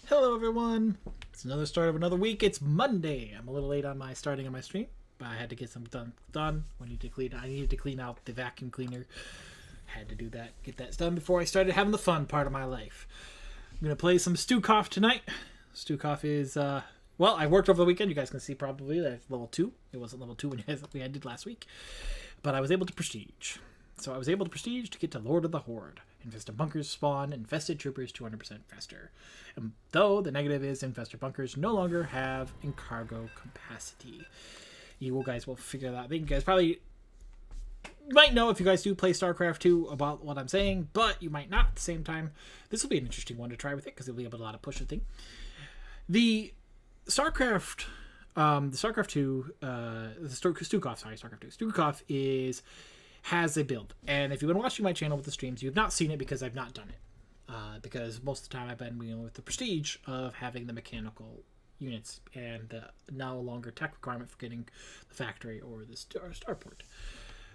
Hello everyone! It's another start of another week. It's Monday. I'm a little late on my starting on my stream, but I had to get some done. I needed to clean out the vacuum cleaner. Had to do that, get that done before I started having the fun part of my life. I'm gonna play some Starcraft tonight. Starcraft is well, I worked over the weekend. You guys can see probably that it's level 2. It wasn't level 2 when we ended last week, but I was able to prestige. So I was able to prestige to get to Lord of the Horde. Infested bunkers spawn infested troopers 200% faster. And though the negative is infested bunkers no longer have cargo capacity. You guys will figure that out. I think you guys probably might know if you guys do play StarCraft 2 about what I'm saying, but you might not at the same time. This will be an interesting one to try with it because it'll be able to a lot of push the thing. The StarCraft 2, Starcraft has a build, and if you've been watching my channel with the streams, you've not seen it because I've not done it. Because most of the time I've been dealing with the prestige of having the mechanical units and the no longer tech requirement for getting the factory or the starport.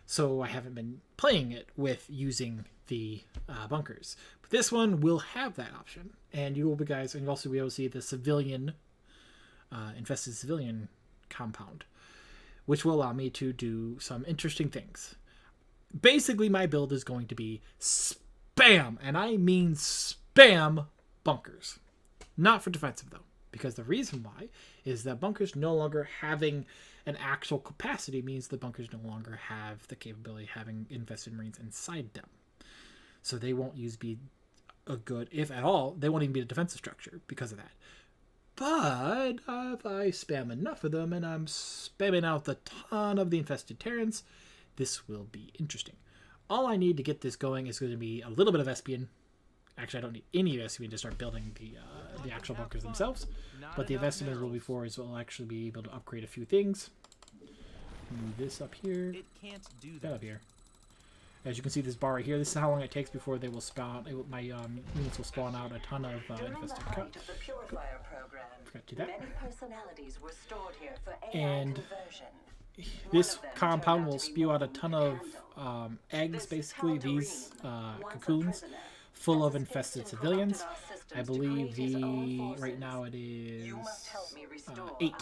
So I haven't been playing it with using the bunkers. But this one will have that option, and you will be guys, and you'll also be able to see the civilian infested civilian compound, which will allow me to do some interesting things. Basically, my build is going to be spam, and I mean spam bunkers. Not for defensive, though, because the reason why is that bunkers no longer having an actual capacity means the bunkers no longer have the capability of having infested marines inside them. So they won't be a good, if at all, they won't even be a defensive structure because of that. But if I spam enough of them and I'm spamming out a ton of the infested Terrans, this will be interesting. All I need to get this going is going to be a little bit of Espion. Actually, I don't need any Espion to start building the actual bunkers themselves. But the investment will be for is we'll actually be able to upgrade a few things. Move this up here. It can't do that up here. As you can see, this bar right here. This is how long it takes before they will spawn. My units will spawn out a ton of infested cut. Forgot to do that. And this compound will spew out a ton of eggs, basically these cocoons, full of infested civilians. I believe right now it is 8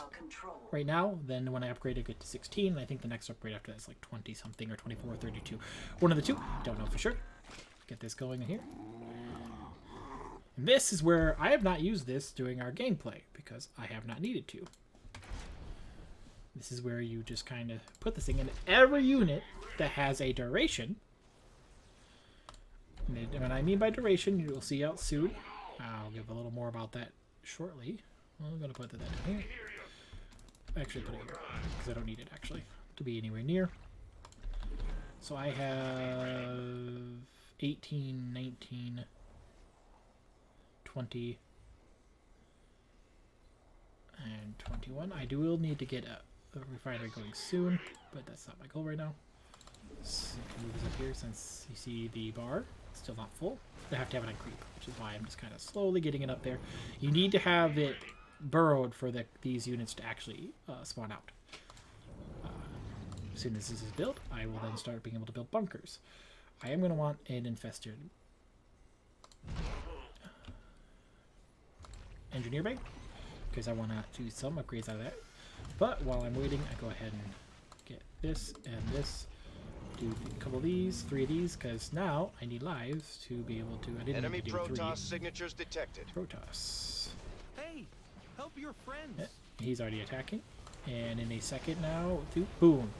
right now. Then when I upgrade it, get to 16. I think the next upgrade after that is like 20 something or 24 or 32. One of the two. Don't know for sure. Get this going in here. And this is where I have not used this during our gameplay because I have not needed to. This is where you just kind of put this thing in every unit that has a duration. And what I mean by duration, you will see out soon. I'll give a little more about that shortly. Well, I'm going to put that down here. Actually, put it here because I don't need it actually to be anywhere near. So I have 18, 19, 20, and 21. I will need to get a refinery going soon, but that's not my goal right now. So I can move this up here since you see the bar still not full. I have to have it on creep, which is why I'm just kind of slowly getting it up there. You need to have it burrowed for these units to actually spawn out. As soon as this is built, I will then start being able to build bunkers. I am going to want an infested engineer bay because I want to do some upgrades out of that. But while I'm waiting, I go ahead and get this and this. Do a couple of these, 3 of these, because now I need lives to be able to. I didn't Enemy need to do Protoss 3. signatures detected. Protoss. Hey, help your friends. Yeah, he's already attacking, and in a second now, boom,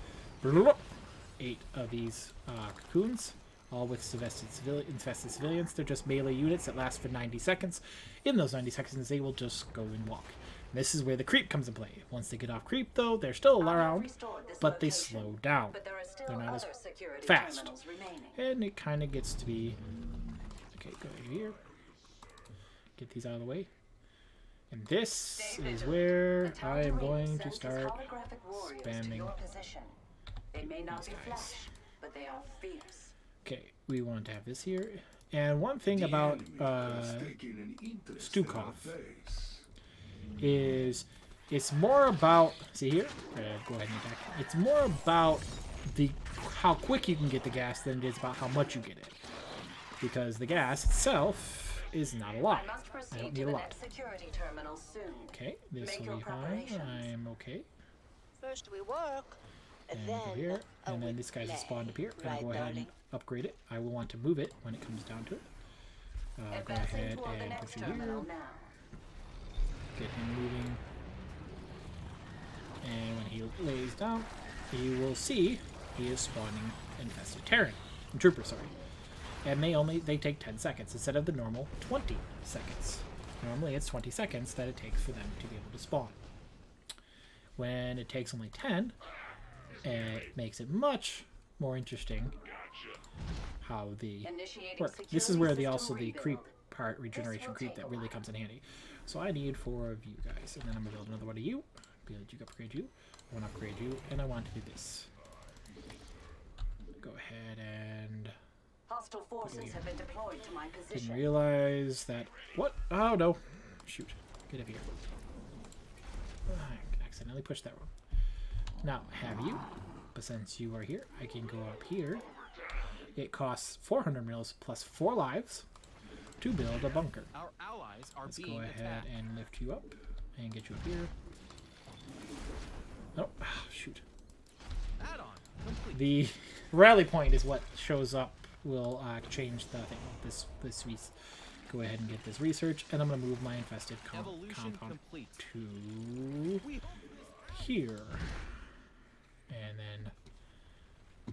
8 of these cocoons, all with infested civilians. They're just melee units that last for 90 seconds. In those 90 seconds, they will just go and walk. This is where the creep comes into play. Once they get off creep, though, they're still around, but they slow down. They're not as fast. And it kind of gets to be... Okay, go here. Get these out of the way. And this is where I am going to start spamming these guys. Okay, we want to have this here. And one thing about Starcraft is it's more about, see here, go ahead and attack. It's more about how quick you can get the gas than it is about how much you get it, because the gas itself is not a lot. I must I proceed don't to need a the lot. next security terminal soon. Okay, this Make will your be fine. preparations. I'm okay. First we work, And then go here, and then we this guy's play. spawned up here. And I'll Right, go ahead darling? and upgrade it. I will want to move it when it comes down to it. Go Advancing ahead toward the and next put you here. terminal now. Get him moving. And when he lays down, you will see he is spawning infested Terran. Trooper, sorry. And they take 10 seconds instead of the normal 20 seconds. Normally it's 20 seconds that it takes for them to be able to spawn. When it takes only 10, it makes it much more interesting how the Initiating work. security This is where the system also the rebuild. creep part, regeneration will creep, take that a really while. comes in handy. So I need 4 of you guys, and then I'm gonna build another one of you. Build you, upgrade you. I want to upgrade you, and I want to do this. Go ahead and Hostile forces have been deployed to my didn't position. realize that. What? Oh no! Shoot! Get over here. I accidentally pushed that one. Now have you, but since you are here, I can go up here. It costs 400 mils plus 4 lives to build a bunker. Our allies are Let's being go ahead attacked. and lift you up and get you up here. Oh, shoot. Add-on complete. The rally point is what shows up. Will change the thing. This go ahead and get this research, and I'm gonna move my infested Evolution compound complete. to We here, and then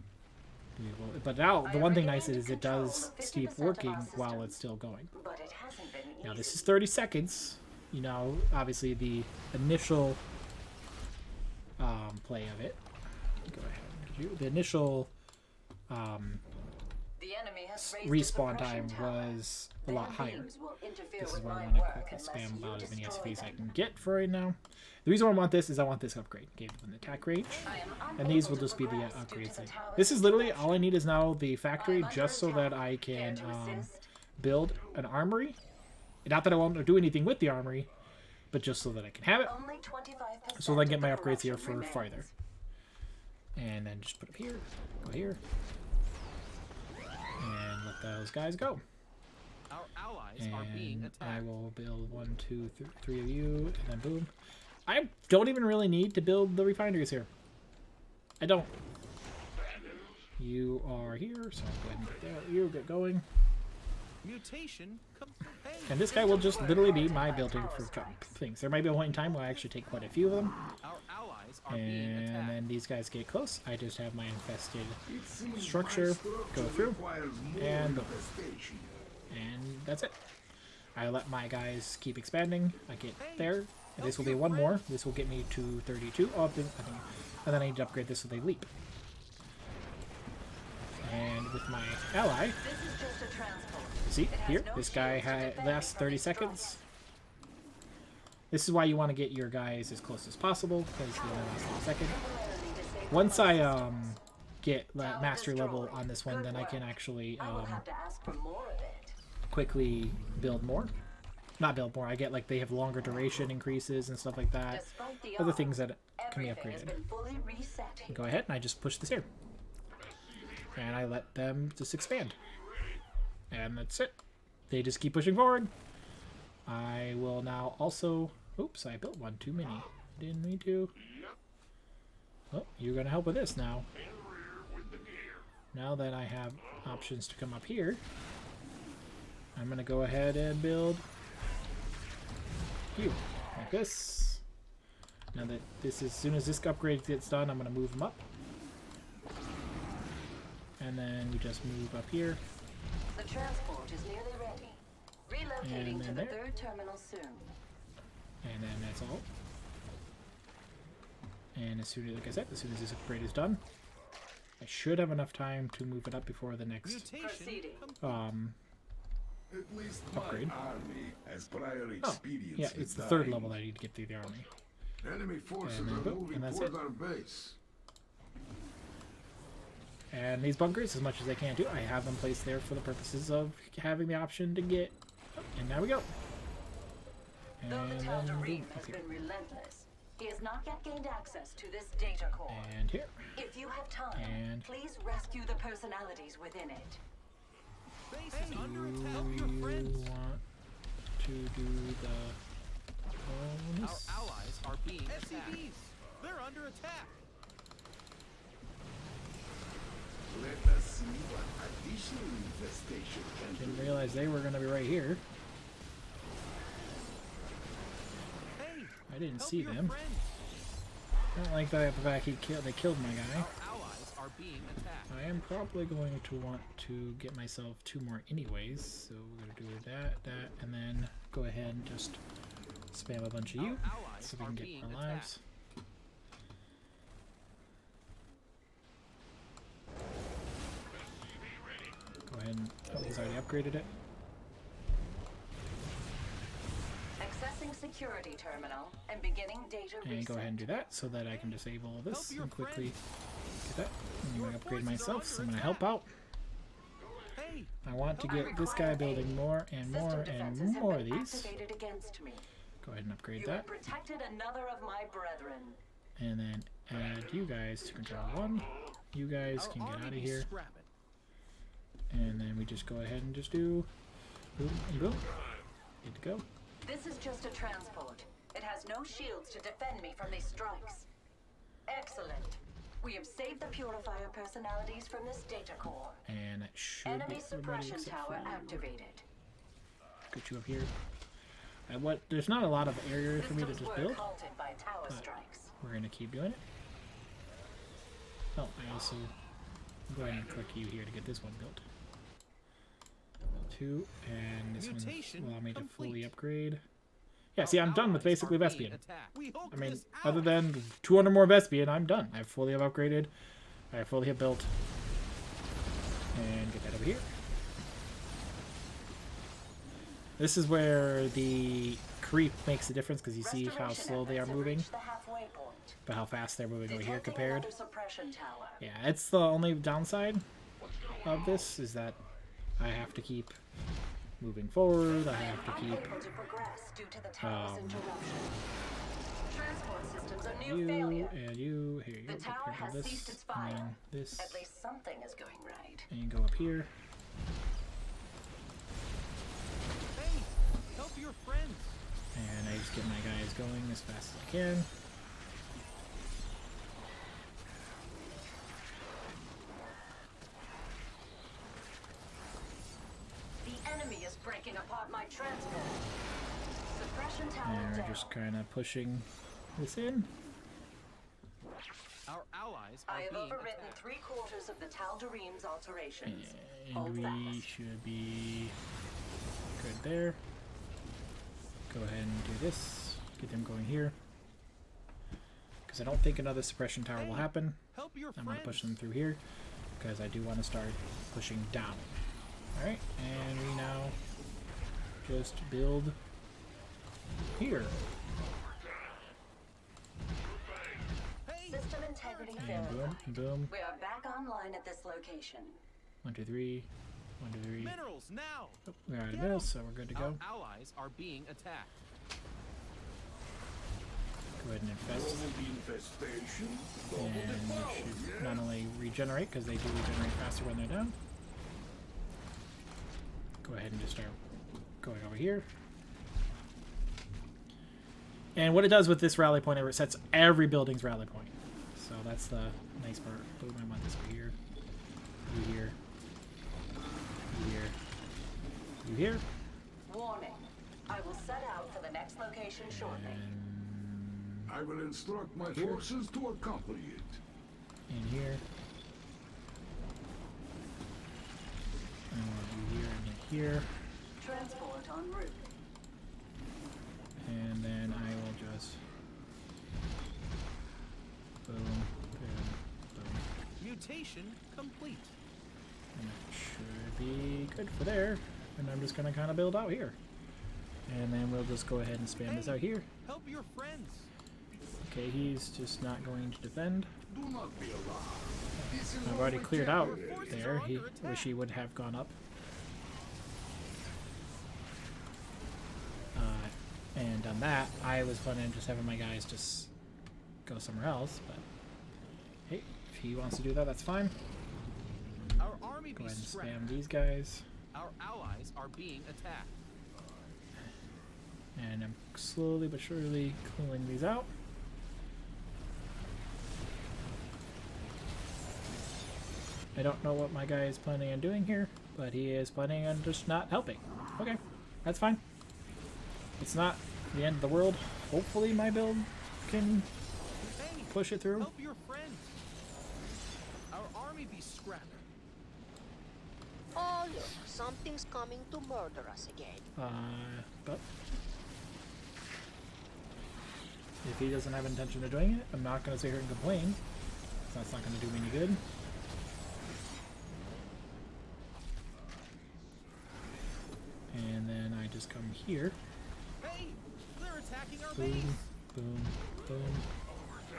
we will. But now the one thing nice is it does keep working while it's still going. But it hasn't been easy. Now this is 30 seconds. You know, obviously the initial play of it. Go ahead. The initial The enemy has raised respawn a time suppression tower. was a Their lot higher. beams will interfere This is with why I my want to work quickly unless spam you about as many destroy SCVs I them. can get for right now. The reason why I want this is I want this upgrade. Gave them the attack range. I am And these unable will to just be the progress due upgrades. to the tower's This is literally suppression. all I need is now the factory, I'm just so under that attack. I Care can to assist? build an armory. Not that I won't do anything with the armory, but just so that I can have it. Only 25% So then get of my the upgrades here corruption for farther. remains. And then just put up here, go here, and let those guys go. Our allies are being And I attacked. will build 1, 2, 3 of you, and then boom. I don't even really need to build the refineries here. I don't. You are here, so I'll go ahead and get there. You get going. Mutation complete. And this guy will just literally be my builder for things. There might be a point in time where I actually take quite a few of them. Our allies are being And attacked. then these guys get close. I just have my infested structure go through. And boom. And that's it. I let my guys keep expanding. I get there. And this will be one more. This will get me to 32. Oh, and then I need to upgrade this so they leap. And with my ally, This is just a transport. see It has here, no this guy shields to defend lasts me from 30 destroying seconds. This is why you want to get your guys as close as possible, because they only last 30 seconds. Temporarily disable Once my I systems. get that master level destroyed. on this one, Good then I can work. actually I will have to ask for more of it. quickly build more. Not build more. I get like they have longer duration increases and stuff like that. Despite the Other odds, things that can be everything has upgraded. been fully reset. Go ahead and I just push this here. And I let them just expand. And that's it. They just keep pushing forward. I will now also... Oops, I built one too many. Didn't mean to. Oh, you're going to help with this now. Now that I have options to come up here, I'm going to go ahead and build you. Like this. Now that this is, as soon as this upgrade gets done, I'm going to move them up. And then we just move up here. The transport is nearly ready. Relocating And to then the there. third terminal soon. And then that's all. And as soon as, like I said, as soon as this upgrade is done, I should have enough time to move it up before the next Mutation Proceeding. complete. At least Upgrade. my army has prior Oh, experience yeah, with it's the third dying. level that I need to get through the army. Enemy forces And then are boom, moving and that's toward it. our base. And these bunkers, as much as I can do, I have them placed there for the purposes of having the option to get... And now we go. And Though the then Tal'Darim boom, has up here. been relentless, he has not yet gained access to this data core. And here. If you have time, And- please rescue the personalities within it. Base is under Do attack. Help your you friends. want to do the Our bonus. allies are being SCVs. They're under attack. Let us see what additional infestation can Didn't do. realize they were gonna be right here. Hey, I didn't help see your them. friends. I don't like that the fact they killed my guy. Our allies are being attacked. I am probably going to want to get myself 2 more anyways, so we're gonna do that, and then go ahead and just spam a bunch of you, Our allies so we are can get being more attacked. lives. Go ahead and, oh, he's already upgraded it. Accessing security terminal and beginning data reset. And go ahead and do that, so that I can disable all this Help your and quickly friends. get that. I'm Your gonna upgrade forces are myself, so I'm under gonna help out. Hey, I want to I get this guy require building aid. more and System more defenses and have more of been these. activated against me. Go ahead and upgrade You that. have protected another of my brethren. And then add you guys to control 1. You guys our can get army out of be here. scrapping. And then we just go ahead and just do boom and boom. Good to go. This is just a transport. It has no shields to defend me from these strikes. Excellent. We have saved the purifier personalities from this data core. And it should Enemy be everybody suppression except tower for activated. get you up here. There's not a lot of area for me to Systems just were build. halted by tower but strikes. We're gonna keep doing it. Oh, I also go ahead and click you here to get this one built. 2, and this Mutation one will allow me to fully complete. upgrade. Yeah, Our see, I'm done with allies basically are being Vespian. attacked. We hope I mean, this other ally- than 200 more Vespian, I'm done. I fully have upgraded. I fully have built. And get that over here. This is where the creep makes a difference, because you see how Restoration slow they are efforts have moving, reached the halfway point. but how fast they're moving over here Detecting compared. another suppression tower. Yeah, it's the only downside of this, is that I have to keep moving forward. I have to keep Unable to progress due to the tower's um, interruption. Transport systems are near you failure. and you. Here you The go. tower Get rid of has this, ceased its and fire. then this, At least something is going right. and go up here. Hey, help your friends. And I just get my guys going as fast as I can. The enemy is breaking apart my transport. Suppression tower And we're down. just kind of pushing this in. Our allies are I have being overridden attacked. 3/4 of the Tal'Darim's alterations. And Hold we fast. should be good there. Go ahead and do this. Get them going here. Because I don't think another suppression tower will Hey, happen. Help your I'm going friends. to push them through here. Because I do want to start pushing down. Alright, and we now just build here. Hey, System integrity And failure. boom, boom. We are back online at this location. 1, 2, 3. 1, 2, 3. minerals now. Oh, we're out of this, so we're good to Our go. allies are being attacked. Go ahead and infest. Double the infestation, double And the they power, should yeah? not only regenerate, because they do regenerate faster when they're down. Go ahead and just start going over here. And what it does with this rally point, it resets every building's rally point. So that's the nice part. Boom, I want this over here. You here. You here. You here. Warning. I will set out for the next location shortly. And I will instruct my forces to accompany it. in here. And we'll do here and in here. Transport en route. And then I will just boom, boom, boom. Mutation complete. And that should be good for there. And I'm just gonna kind of build out here. And then we'll just go ahead and spam this out here. Help your friends. Okay, he's just not going to defend. Do not be alarmed. This is I've what already we cleared get out for it. there. He under attack. wish he would have gone up. And done that. I was planning on just having my guys just go somewhere else, but hey, if he wants to do that, that's fine. Our army Go be ahead and scrapped. spam these guys. Our allies are being attacked. And I'm slowly but surely cooling these out. I don't know what my guy is planning on doing here, but he is planning on just not helping. Okay, that's fine. It's not the end of the world. Hopefully my build can Hey, push it through. help your friends. Our army be scrapped. Oh, look, something's coming to murder us again. But if he doesn't have intention of doing it, I'm not going to sit here and complain. So that's not going to do me any good. And then I just come here. Hey, they're attacking our Boom, base. boom, boom,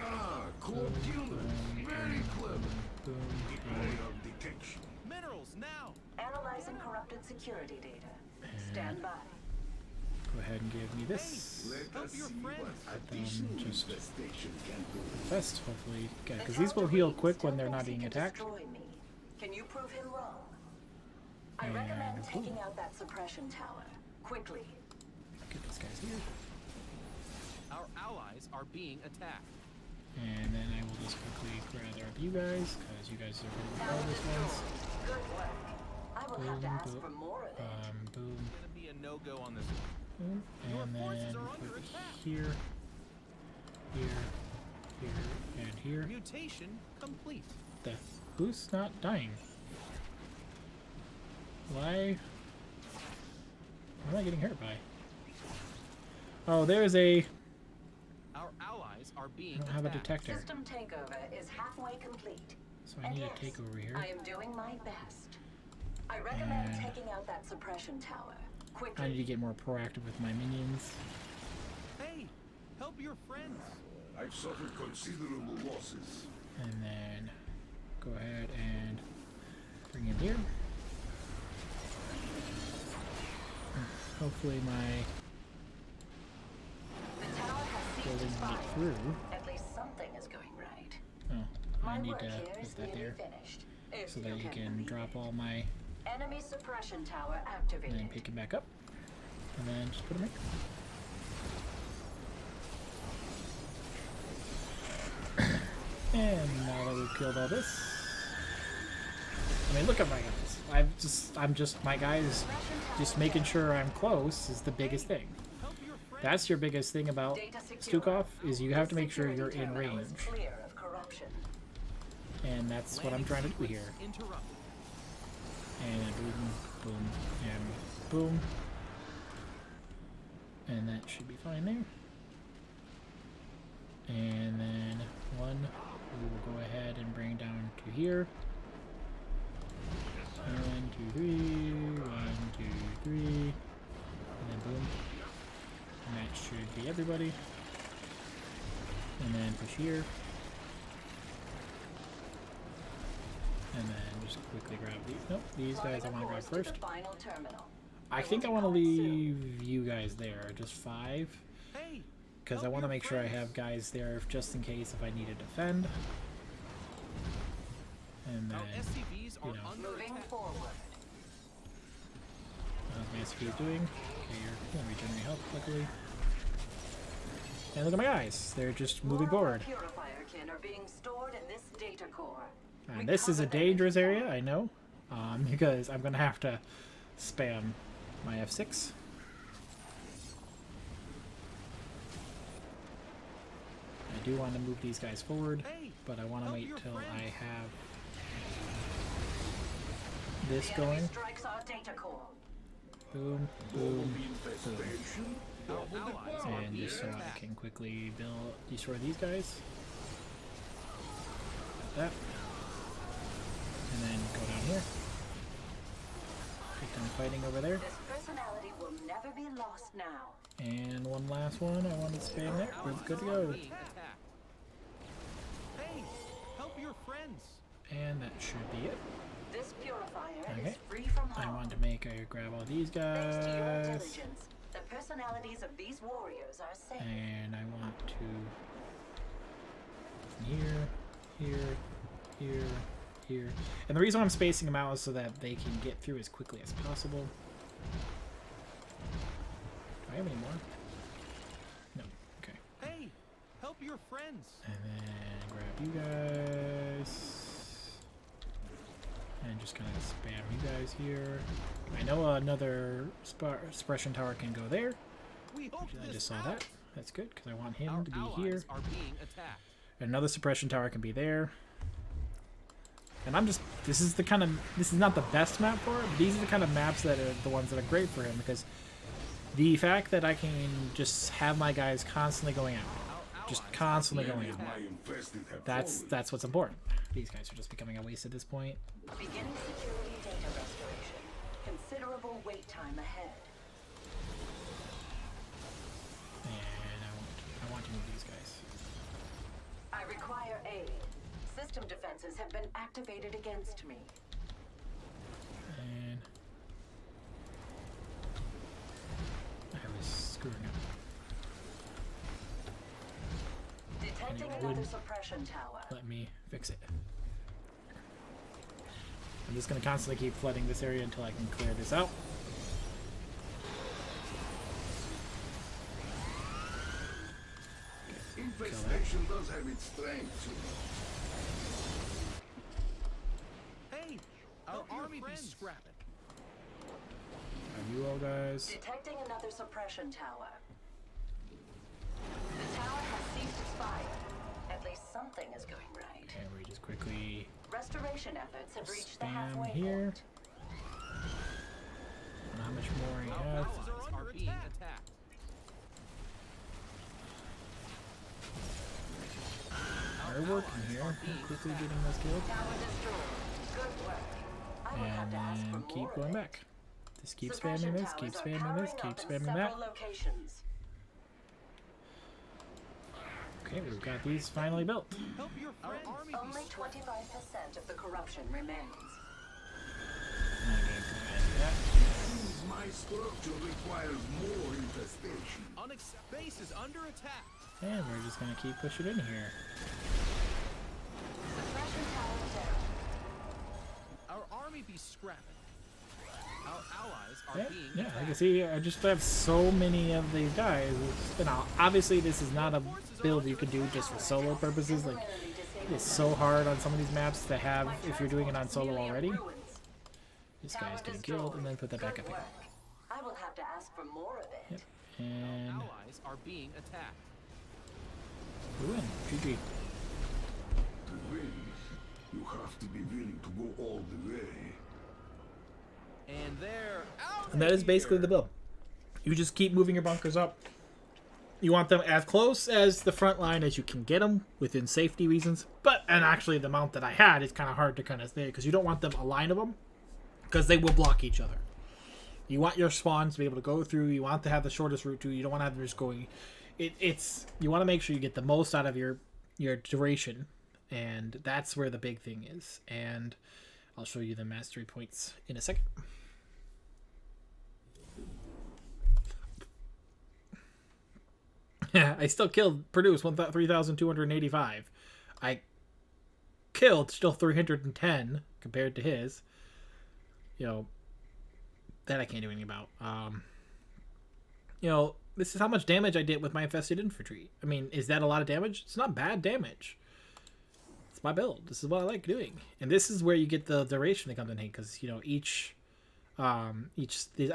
Ah, cool killers. Very clever. Beware of detection. Minerals now. Analyzing corrupted security data. Stand by. Go ahead and give me this. Let Help us your see friends. what additional just- infestation can do. Best, hopefully. Yeah, The because these will heal Tal'Darim quick still when they're not thinks he being can attacked. destroy me. Can you prove him wrong? I And recommend boom. taking out that suppression tower. Quickly. Get these guys here. Our allies are being attacked. And then I will just quickly gather up you guys, because you guys are the Tower hardest ones. destroyed. Good work. I will have to Boom, ask boom. for more of it. Boom, Gonna be a no-go on this one. boom. Your And forces then are under put attack. here, here, and here. Mutation complete. Who's not dying? Why? What am I getting hurt by? Oh, there's a... Our allies are I being don't have a attacked. detector, System takeover is halfway complete. so I And need yes, a take over here. I am doing my best. I recommend And- taking out that suppression tower. I Quickly. need to get more proactive with my minions. Hey, help your friends. I've suffered considerable losses. And then go ahead and bring him here. Hopefully my The tower has ceased building its will fire. get through. At least something is going right. Oh, I My need work to here put is that nearly there finished. If so that you can believe drop it. all my... Enemy suppression tower and activated. then pick it back up. And then just put him in. And now that we've killed all this, I mean, look at my guys. I'm just my guys. Just making sure I'm close is the biggest thing. Help your friends. That's your biggest thing about Data secure. Stukov is you have to The make sure you're security in terminal is range, clear of corruption. and that's what I'm Landing trying to do sequence here. Interrupted. And boom, boom, and boom. And that should be fine there. And then one we will go ahead and bring down to here. 1, 2, 3, 1, 2, 3. And then boom. And that should be everybody. And then push here. And then just quickly grab these. Nope, these guys I want to grab Flying first. to the final terminal. I think I want to leave you guys there, just 5, Hey, because I help want to your make sure I friends. have guys there just in case if I need to defend. And then, Our SCVs are you know. under Moving attack. forward. how's my SQ doing? Okay, you're going to regenerate health quickly. And look at my guys, they're just moving More forward. Purifier kin are being stored in this data core. And this is a dangerous area, I know, because I'm going to have to spam my F6. I do want to move these guys forward, Hey, but I want to help wait your till friends. I have this The enemy going. strikes our data core. Boom, Double boom, infestation. Our Double allies the are and being just so I attacked. can quickly destroy these guys. Like that. And then go down here. Get done fighting over there. This personality will never be lost now. And one last one. I want to spam there. We're good to Are go. being attacked. Hey, help your friends. And that should be it. This purifier Okay. is free from I harm. want to make grab all these Thanks to your guys. intelligence, the personalities of these warriors are safe. And I want to here, here, here, here. And the reason I'm spacing them out is so that they can get through as quickly as possible. Do I have any more? your friends. And then grab you guys. And just kind of spam you guys here. I know another suppression tower can go there. We hope I this just saw out. that. That's good, because I want him Our to be allies here. are being attacked. Another suppression tower can be there. And I'm just, this is not the best map for it, but these are the kind of maps that are the ones that are great for him, because the fact that I can just have my guys constantly going out, just constantly going out, My infested have that's what's important. These guys are just becoming a waste at this point. Beginning security data restoration. Considerable wait time ahead. And I want to move these guys. I require aid. System defenses have been activated against me. And I was screwing up. Detecting it another wouldn't suppression tower. Let me fix it. I'm just going to constantly keep flooding this area until I can clear this out. Infestation does have its strengths. Hey, our army be scrapping. And you all guys. Detecting another suppression tower. The tower has ceased its fire. At least something is going right. And we just quickly Restoration efforts have reached the spam halfway here. point. And how much more you Our have? allies are being attacked. Hard work in here. Quickly getting this killed. Tower destroyed. Good work. I will have And to ask for then more keep of going it. back. Just keep Suppression spamming this, towers keep are spamming this, powering keep up in spamming that. several locations. Okay, we've got these finally built. Help your friends. Our army Only 25% of the corruption remains. Okay, go ahead and do that. My structure requires more infestation. Base is under attack. And we're just gonna keep pushing in here. Suppression tower down. Our army be scrapping. Our allies are Yeah, being yeah, attacked. I can see I just have so many of these guys. You know, obviously this is not a build you can do just for solo purposes. Like, it's so hard on some of these maps to have if you're doing it on solo already. This guy's getting killed, and then put that back up again. I will have to ask for more of it. Yep. And Allies are being attacked. we win. GG. To win, you have to be willing to go all the way. And they're out. And that is basically the build. You just keep moving your bunkers up. You want them as close as the front line as you can get them within safety reasons. And actually the amount that I had is kind of hard to kind of say because you don't want them a line of them because they will block each other. You want your spawns to be able to go through. You want to have the shortest route to. You don't want to have them just going. You want to make sure you get the most out of your duration, and that's where the big thing is. And I'll show you the mastery points in a second. I still produced 3,285. I killed still 310 compared to his. You know, that I can't do anything about. You know, this is how much damage I did with my infested infantry. I mean, is that a lot of damage? It's not bad damage. It's my build. This is what I like doing. And this is where you get the duration that comes in handy, because, you know, I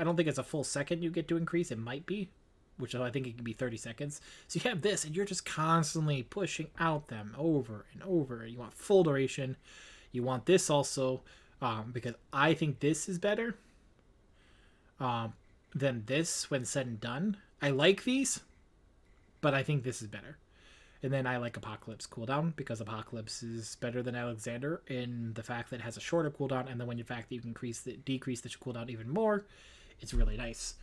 don't think it's a full second you get to increase. It might be, which I think it can be 30 seconds. So you have this, and you're just constantly pushing out them over and over. You want full duration. You want this also, because I think this is better than this when said and done. I like these, but I think this is better. And then I like Apocalypse cooldown, because Apocalypse is better than Alexander in the fact that it has a shorter cooldown, and then when the fact that you can decrease the cooldown even more, it's really nice.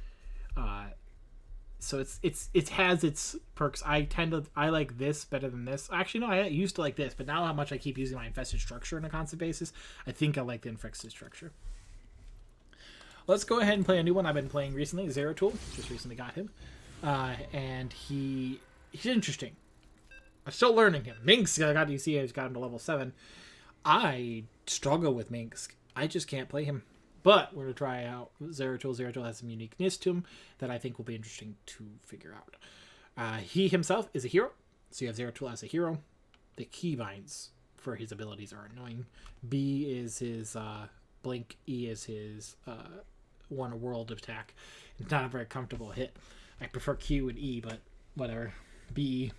So it has its perks. I like this better than this. Actually, no, I used to like this, but now how much I keep using my infested structure on a constant basis, I think I like the infested structure. Let's go ahead and play a new one I've been playing recently, Zeratul. Just recently got him. And he's interesting. I'm still learning him. Minx, I got him to level 7. I struggle with Minx. I just can't play him. But we're going to try out Zeratul. Zeratul has some uniqueness to him that I think will be interesting to figure out. He himself is a hero. So you have Zeratul as a hero. The keybinds for his abilities are annoying. B is his blink. E is his one world attack. It's not a very comfortable hit. I prefer Q and E, but whatever. B.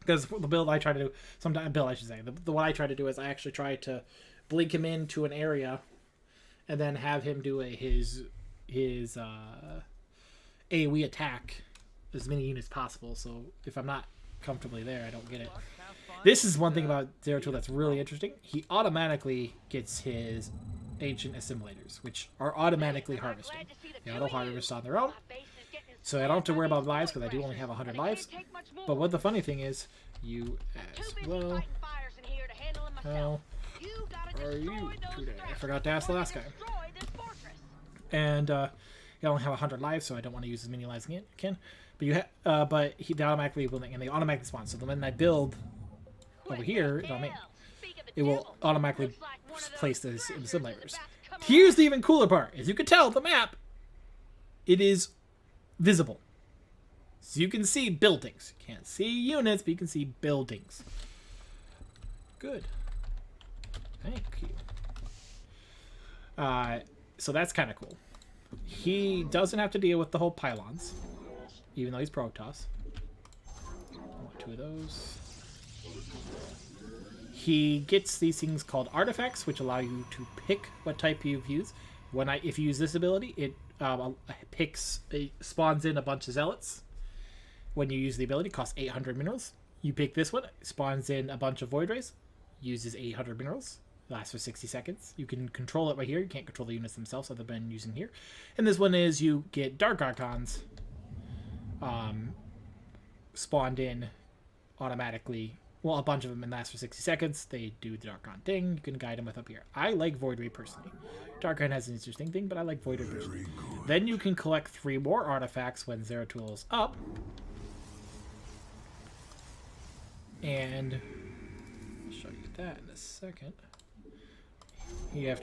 Because the build I try to do, sometimes build I should say, the what I try to do is I actually try to blink him into an area, and then have him do his AoE attack as many units possible. So if I'm not comfortably there, I don't get it. This is one thing about Zeratul that's really interesting. He automatically gets his ancient assimilators, which are automatically harvested. They auto harvest on their own. So I don't have to worry about lives because I do only have 100 lives. But what the funny thing is, you as well. How are you today? I forgot to ask the last guy. And you only have 100 lives, so I don't want to use as many lives as I can. But they automatically will, and they automatically spawn. So when I build over here, it will automatically place this in the simulators. Here's the even cooler part: as you can tell, the map, it is visible, so you can see buildings. You can't see units, but you can see buildings. Good. Thank you. So that's kind of cool. He doesn't have to deal with the whole pylons, even though he's Protoss. I want 2 of those. He gets these things called artifacts, which allow you to pick what type you use. If you use this ability, it spawns in a bunch of zealots. When you use the ability, it costs 800 minerals. You pick this one, it spawns in a bunch of void rays, uses 800 minerals, lasts for 60 seconds. You can control it right here. You can't control the units themselves, other than using here. And this one is you get Dark Archons spawned in automatically. Well, a bunch of them, and last for 60 seconds. They do the Dark Archon thing. You can guide them with up here. I like Void Ray personally. Dark Archon has an interesting thing, but I like Void Ray personally. Then you can collect 3 more artifacts when Zeratul is up. And I'll show you that in a second. You have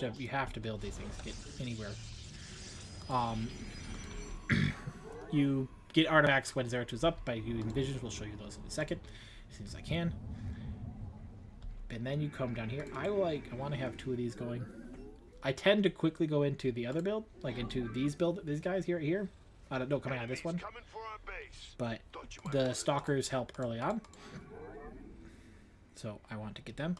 to build these things to get anywhere. You get artifacts when Zeratul's up by using visions. We'll show you those in a second, as soon as I can. And then you come down here. I want to have 2 of these going. I tend to quickly go into the other build, like into these guys here. I don't know, coming out of this one. But the stalkers help early on, so I want to get them.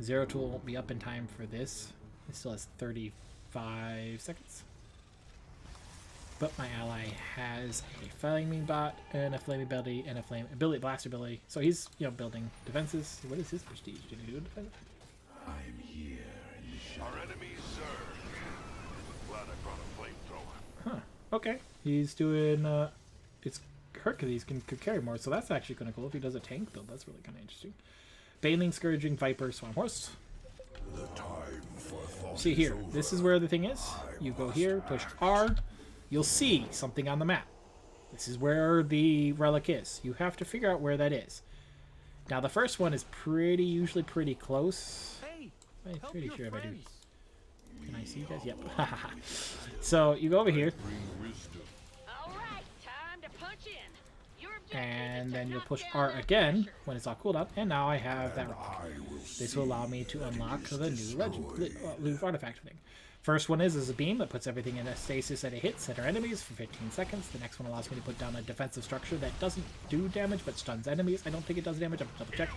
Zeratul won't be up in time for this. It still has 35 seconds. But my ally has a flaming bot and a flaming ability and a blaster ability. So he's building defenses. What is his prestige? Did he do a defense? I'm here in the shadow. Our enemies serve. Glad I brought a flamethrower. Huh. Okay. He's doing. It's Hercules can carry more, so that's actually kind of cool. If he does a tank build, that's really kind of interesting. Baneling, Scourging, Viper, Swarm Horse. The time for thought See here. This is where the thing is. You go here, push R. You'll see something on the map. This is where the relic is. You have to figure out where that is. Now the first one is usually pretty close. Hey, I'm help pretty your sure if I do. friends. Can I see you guys? Yep. So you go over here, All right, time to punch in. Your objective and is to then you'll knock push down R that again pressure. when it's all cooled down. And now I have that relic. I will This will allow me to unlock the new loot artifact thing. First one is a beam that puts everything in a stasis that it hits center enemies for 15 seconds. The next one allows me to put down a defensive structure that doesn't do damage but stuns enemies. I don't think it does damage. I have to double check.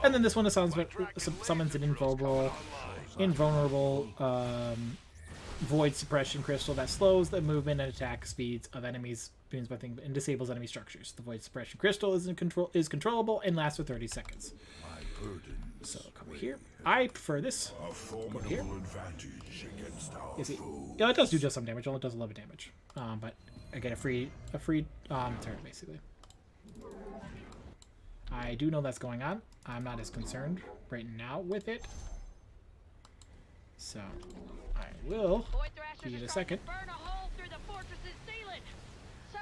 And then this one summons an invulnerable void suppression crystal that slows the movement and attack speeds of enemies and disables enemy structures. The void suppression crystal is controllable and lasts for 30 seconds. My burden So come here. I prefer this. a formidable advantage against our You see, foe. it does do just some damage. It only does 11 damage. But I get a free turn basically. I do know that's going on. I'm not as concerned right now with it. So I will Void Thrashers be in are a trying to second. burn a hole through the fortress's ceiling. So,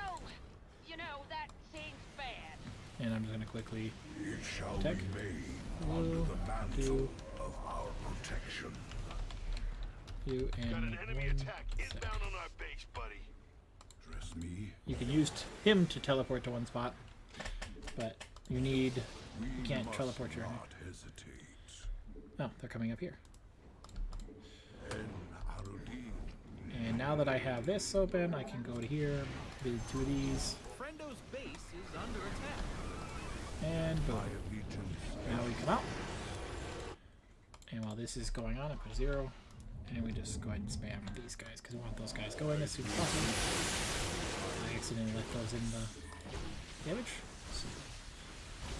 that seems bad. And I'm just gonna quickly It shall attack. remain Will under the mantle do of our protection. you Got an and enemy 1 attack sec. inbound on our base, buddy. Trust me. You can use him to teleport to one spot, but You need... We You can't must teleport your... not hesitate. Oh, they're coming up here. En Arudin. And now that I have this open, I can go to here, build 2 of these, Friendo's base is under attack. and boom. My allegiance. Now we come out. And while this is going on, I put 0. And we just go ahead and spam these guys, because we want those guys going as soon as possible. I accidentally let those in the damage. So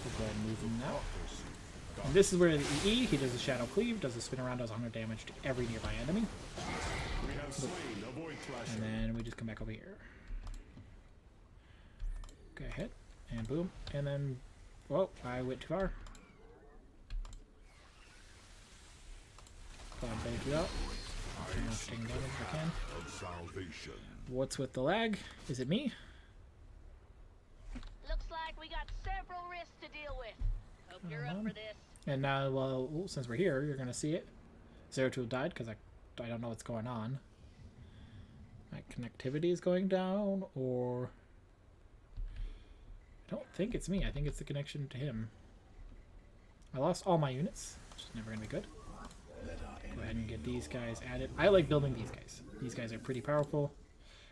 we'll go ahead and move them now. And this is where the E, he does a shadow cleave, does a spin around, does 100 damage to every nearby enemy. We have slain a void flasher. And then we just come back over here. Go ahead, and boom, and then, whoa, I went too far. Go ahead and bank you out. I'm taking damage if I can. Of salvation. What's with the lag? Is it me? Looks like we got several risks to deal with. Hope you're up for this. And now, well, since we're here, you're gonna see it. 02 died because I don't know what's going on. My connectivity is going down, or I don't think it's me. I think it's the connection to him. I lost all my units, which is never gonna be good. Go ahead and get these guys added. I like building these guys. These guys are pretty powerful.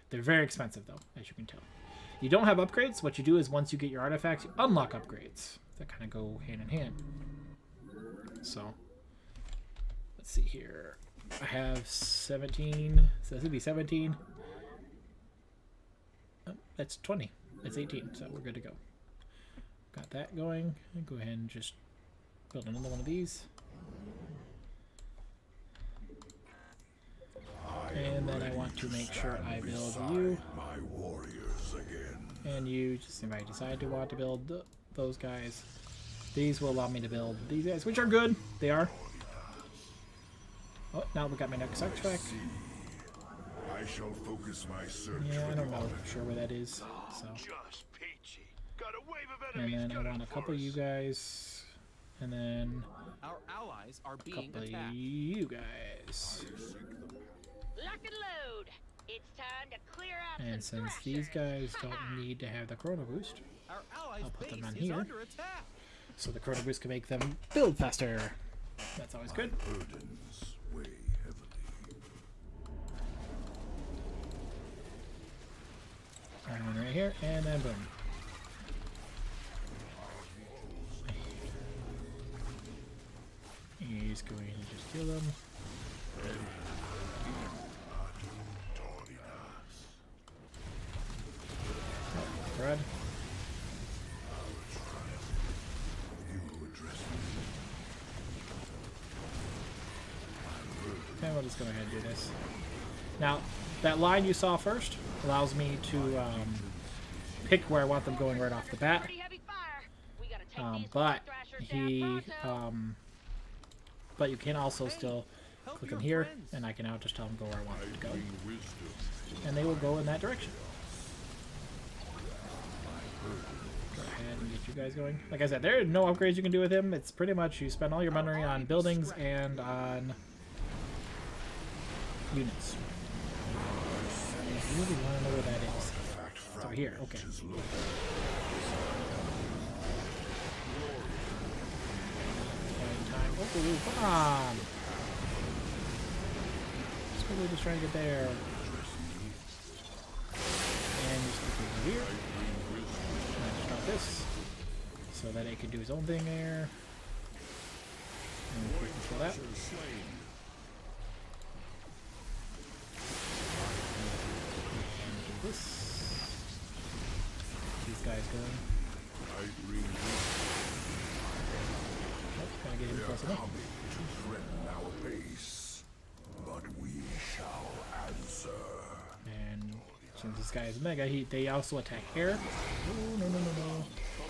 They're very expensive though, as you can tell. You don't have upgrades. What you do is once you get your artifacts, you unlock upgrades that kind of go hand in hand. So let's see here. I have 17. So this would be 17. Oh, that's 20. That's 18. So we're good to go. Got that going. Go ahead and just build another one of these. And then I want to make sure I build you. My warriors again. And you, just if I decide to want to build those guys. These will allow me to build these guys, which are good. They are. Oh, now we got my next artifact. I shall focus my search. Yeah, I for don't the know artifact. sure where that is. So, Just peachy. Got a wave of and enemies then I want a couple of you guys, and then Our allies are a being couple of attacked. you guys. Lock and load. It's time to clear out And some since these thrashers. guys don't need to have the chrono boost, Our allies' I'll put them base on is here. under attack. so the chrono boost can make them build faster. That's always good. Burdens weigh heavily. And one right here, and then boom. He's going to just kill them. Oh, Brad. You address me. And we'll just go ahead and do this. Now, that line you saw first allows me to pick where I want them going right off the bat. Pretty heavy fire. We gotta take these But thrashers he, down pronto. but you can also still Help click your them here, friends. and I can now just tell them go where I want them to go, Bring wisdom. and they will go in that direction. Go ahead and get you guys going. Like I said, there are no upgrades you can do with him. It's pretty much you spend all your money on buildings and on units. I really want to know where that is. It's over here. Okay. Is low. Time. Oh, come on! Just quickly just trying to get there. And just click over here. And just drop this. So that it can do his own thing there. And we'll quickly kill that. And do this. These guys going. I bring wisdom. Nope, gotta get him close enough. Coming to threaten our base, but we shall answer. And since this guy is mega, they also attack air. Oh, no, no, no, no. A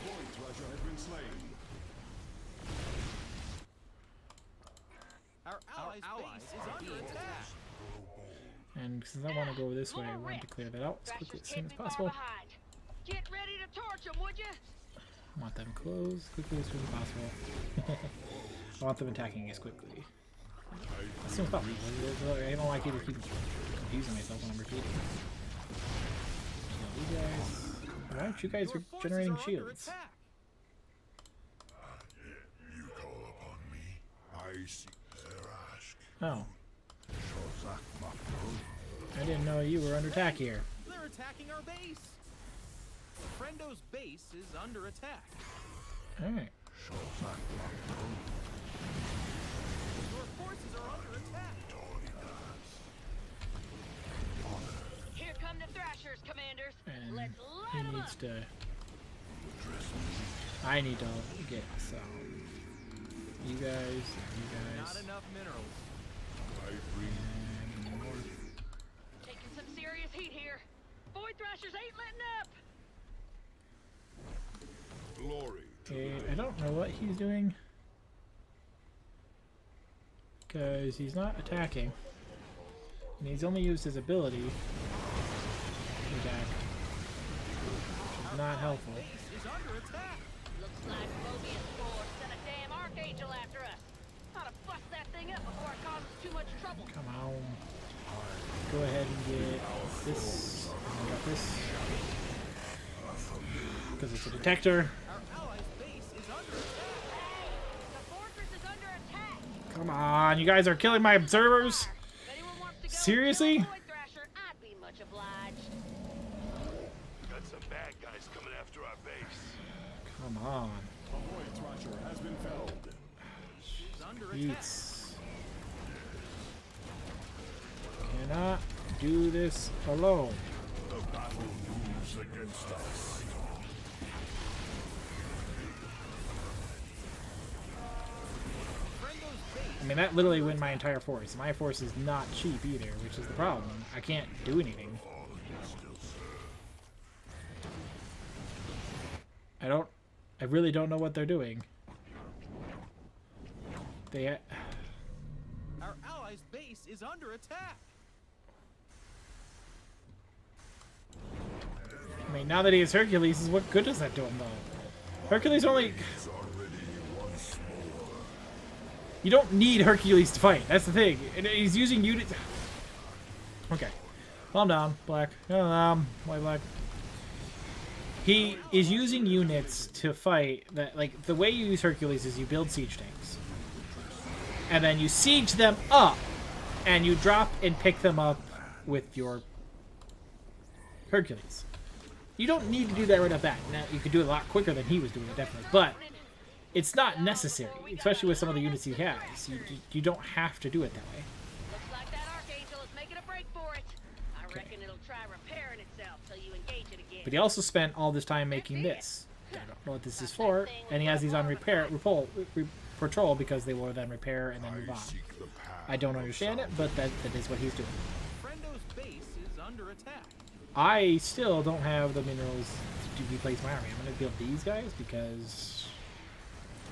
void flasher has been slain. Our allies' base is under attack. And since I want to go this way, I want to clear that out as quickly as soon as possible. Get ready to torch them, would you? I want them closed quickly as soon as possible. I want them attacking as quickly as soon as possible. I don't like you to keep confusing myself when I'm repeating. Kill you guys. Why aren't you guys Your forces generating are under shields? attack. Oh. I didn't know you were under attack here. They're attacking our base. Friendo's base is under attack. Alright. Your forces are under attack. Here come the Thrashers, commanders. And Let's he light 'em needs up. to... I need to get some. You guys, Not enough minerals. and more. Taking some serious heat here. Void Thrashers ain't letting up. Glory. Okay, I don't know what he's doing. Because he's not attacking. And he's only used his ability to attack. Which is not helpful. Base is under attack. Looks like Mobius Force sent a damn Archangel after us. Ought to bust that thing up before it causes too much trouble. Come on. Go ahead and get this. I got this. Because it's a detector. Our allies' base is under attack. Hey, the fortress is under attack. Come on, you guys are killing my observers. If anyone wants to go Seriously? kill a Void Thrasher, I'd be much obliged. Got some bad guys coming after our base. Come on. Is under attack. Yeets. Cannot do this alone. Against us. Friendo's base. I mean, that literally went my entire force. My force is not cheap either, which is the problem. I can't do anything. I really don't know what they're doing. Our allies' base is under attack. I mean, now that he has Hercules, what good does that do him, though? Hercules only... You don't need Hercules to fight. That's the thing. And he's using units... Okay. Calm down, Black. White Black. He is using units to fight that, like, the way you use Hercules is you build siege tanks. And then you siege them up, and you drop and pick them up with your Hercules. You don't need to do that right off the bat. Now, you could do it a lot quicker than he was doing it, definitely. But it's not necessary, especially with some of the units he has. You don't have to do it that way. Looks like that Archangel is making a break for it. I reckon it'll try repairing itself till you engage it again. But he also spent all this time making this. I don't know what this is for. And he has these on patrol because they will then repair and then move on. I don't understand it, but that is what he's doing. Friendo's base is under attack. I still don't have the minerals to replace my army. I'm going to build these guys because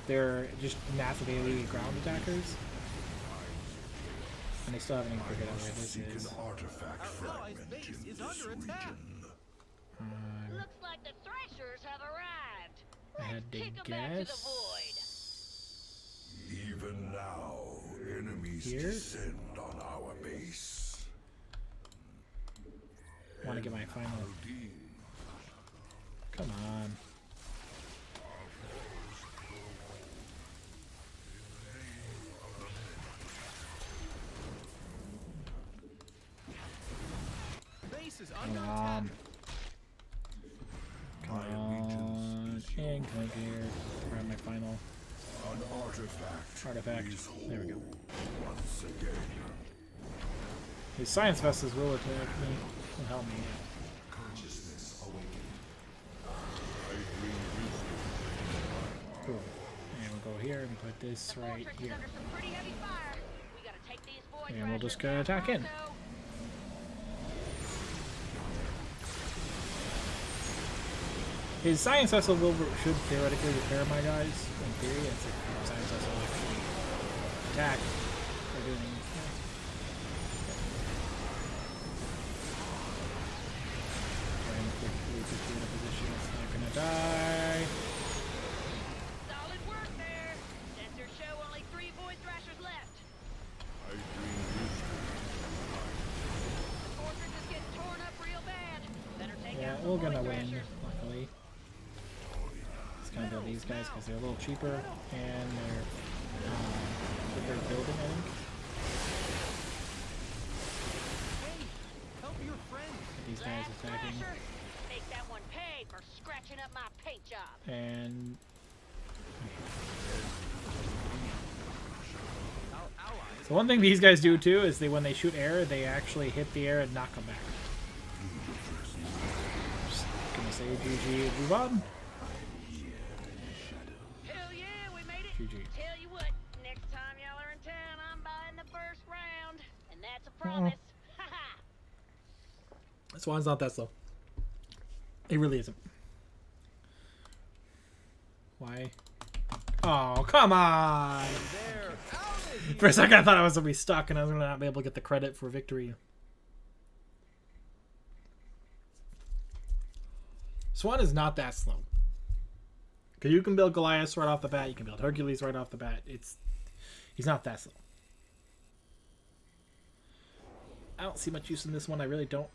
they're just massive AoE ground attackers. And they still haven't even figured out where this is. Our allies' base is under attack. Looks like the Thrashers have arrived. I had to Kick 'em back to the guess. void. Even now, enemies Here? descend on our base. Want to get my final. Come on. Base is Come under attack. on. Come on. And come here. Grab my final An artifact. artifact. is There we go. whole once again. His science vessels will attack me. Will help me. Consciousness awakened. Cool. And we'll go here and put this The right fortress is here. under some pretty heavy fire. We gotta take these Void And we'll just Thrashers go down attack in. pronto. His science vessel should theoretically repair my guys. In theory, it's if science vessel actually attack. They're doing. Trying to quickly put you in a position that's not gonna die. Solid work there. Sensors show only 3 Void Thrashers left. The fortress is getting torn up real bad. Better take Yeah, out we're the gonna Void win. Thrashers. Luckily, it's gonna build these guys because they're a little cheaper and they're That they're building, I think. Hey, help your friends. These guys attacking. Slasher, make that one pay for scratching up my paint job. And Our allies. so one thing these guys do too is when they shoot air, they actually hit the air and knock them back. Just gonna say GG, move on. Hell yeah, we made it. GG. Tell you what, next time y'all are in town, I'm buying the first round. And that's a promise. Haha. Swan's not that slow. It really isn't. Why? Oh, come on! They're out of here. For a second I thought I was gonna be stuck and I was gonna not be able to get the credit for victory. Swan is not that slow. Because you can build Goliath right off the bat, you can build Hercules right off the bat. He's not that slow. I don't see much use in this one, I really don't.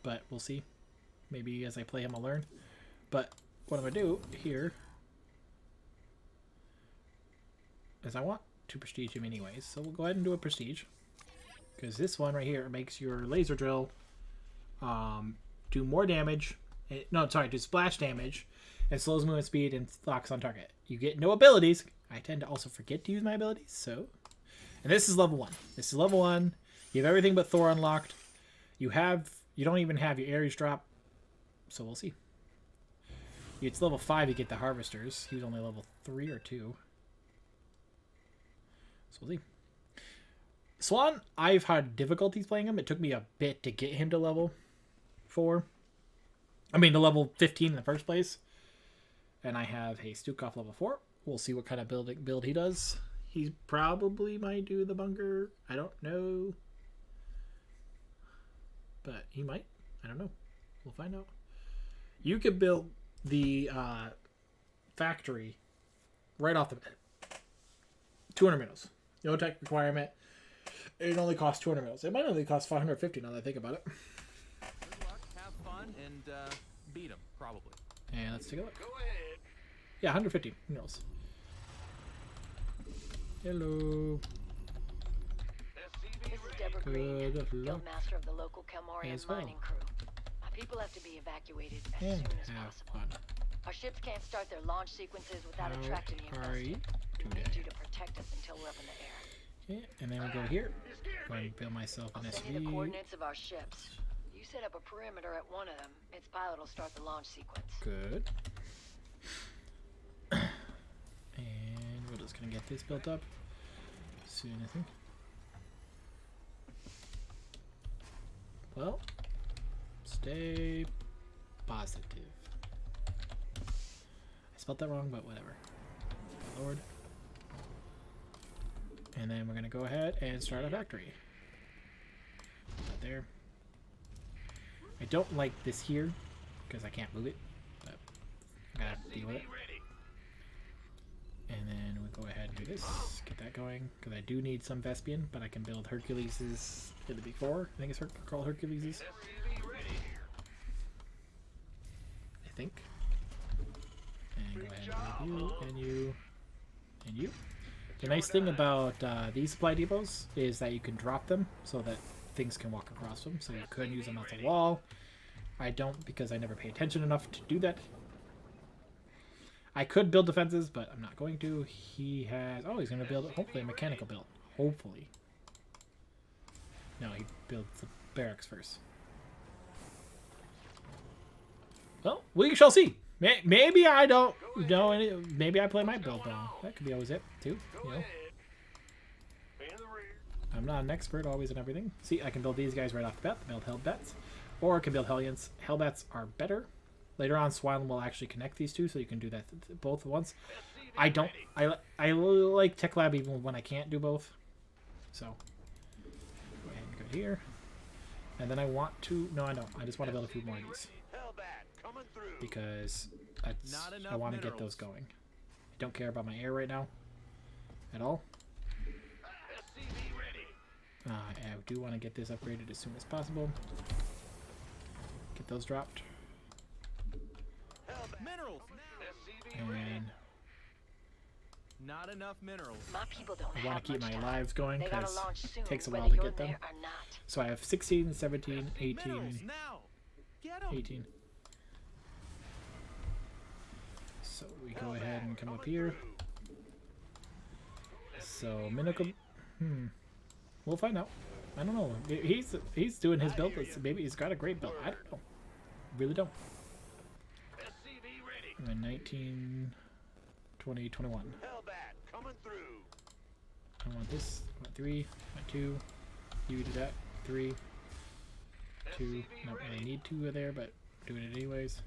But we'll see. Maybe as I play him I'll learn. But what I'm gonna do here is I want to prestige him anyways, so we'll go ahead and do a prestige. Because this one right here makes your laser drill do more damage. Do splash damage, and slows movement speed and locks on target. You get no abilities. I tend to also forget to use my abilities, so. And this is level 1. This is level 1. You have everything but Thor unlocked. You don't even have your Ares drop, so we'll see. It's level 5 you get the Harvesters. He was only level 3 or 2. So we'll see. Swan, I've had difficulties playing him. It took me a bit to get him to level 4. I mean, to level 15 in the first place. And I have Stukov level 4. We'll see what kind of build he does. He probably might do the bunker. I don't know. But he might. I don't know. We'll find out. You could build the factory right off the bat. 200 mils. No tech requirement. It only costs 200 mils. It might only cost 550 now that I think about it. Good luck, have fun, and beat them, probably. And let's take a look. Go ahead. Yeah, 150 mils. Hello. SCV This is ready. Deborah Green, Good luck. Guildmaster of the local Kelmorian As well. mining crew. My people have to be evacuated as And soon as have possible. fun. Our ships can't start their launch sequences without How attracting the are you infested. We today? need you to protect us until we're up in the air. Okay, and then we go here. Go ahead and build myself an I'll send you the SV. coordinates of our ships. You set up a perimeter at one of them. Its pilot will start the launch sequence. Good. And we're just gonna get this built up soon, I think. Well, stay positive. I spelled that wrong, but whatever. My lord. And then we're gonna go ahead and start a factory. Right there. I don't like this here because I can't move it, but I'm gonna have to deal with it. Ready. And then we'll go ahead and do this. Get that going because I do need some Vespian, but I can build Hercules's in the before. I think it's called Hercules's. SCV ready. I think. And go ahead and build you and you and you. The nice thing about these supply depots is that you can drop them so that things can walk across them. So you could use them as a wall. I don't because I never pay attention enough to do that. I could build defenses, but I'm not going to. He has... Oh, he's going to build, hopefully, a mechanical build. Hopefully. No, he builds the barracks first. Well, we shall see. Maybe I don't know any... Maybe I play my build wrong. That could be always it, too. You know? In the rear. I'm not an expert always in everything. See, I can build these guys right off the bat. Build Hellbats. Or I can build Hellions. Hellbats are better. Later on, Swan will actually connect these two, so you can do that both at once. I don't... I like Tech Lab even when I can't do both. So, go ahead and go here. And then I want to... No, I don't. I just want to build a few more of these. Hellbat coming through. Because Not enough I want to get those minerals. going. I don't care about my air right now. At all. SCV ready. I do want to get this upgraded as soon as possible. Get those dropped. Minerals! SCV ready. And Not enough minerals. My people don't I have want to keep much my time. lives going They gotta because launch soon, it takes a whether while to you're get them. there or not. So I have 16, 17, Minerals 18, now. Get 'em. 18. So we go ahead and come up here. So Minoka, we'll find out. I don't know. He's doing his build. Maybe he's got a great build. I don't know. Really don't. SCV ready. I'm in 19, 20, 21. Hellbat coming through. I want this. I want 3. I want 2. You do that. 3. 2. I don't really need 2 there, but doing it anyways.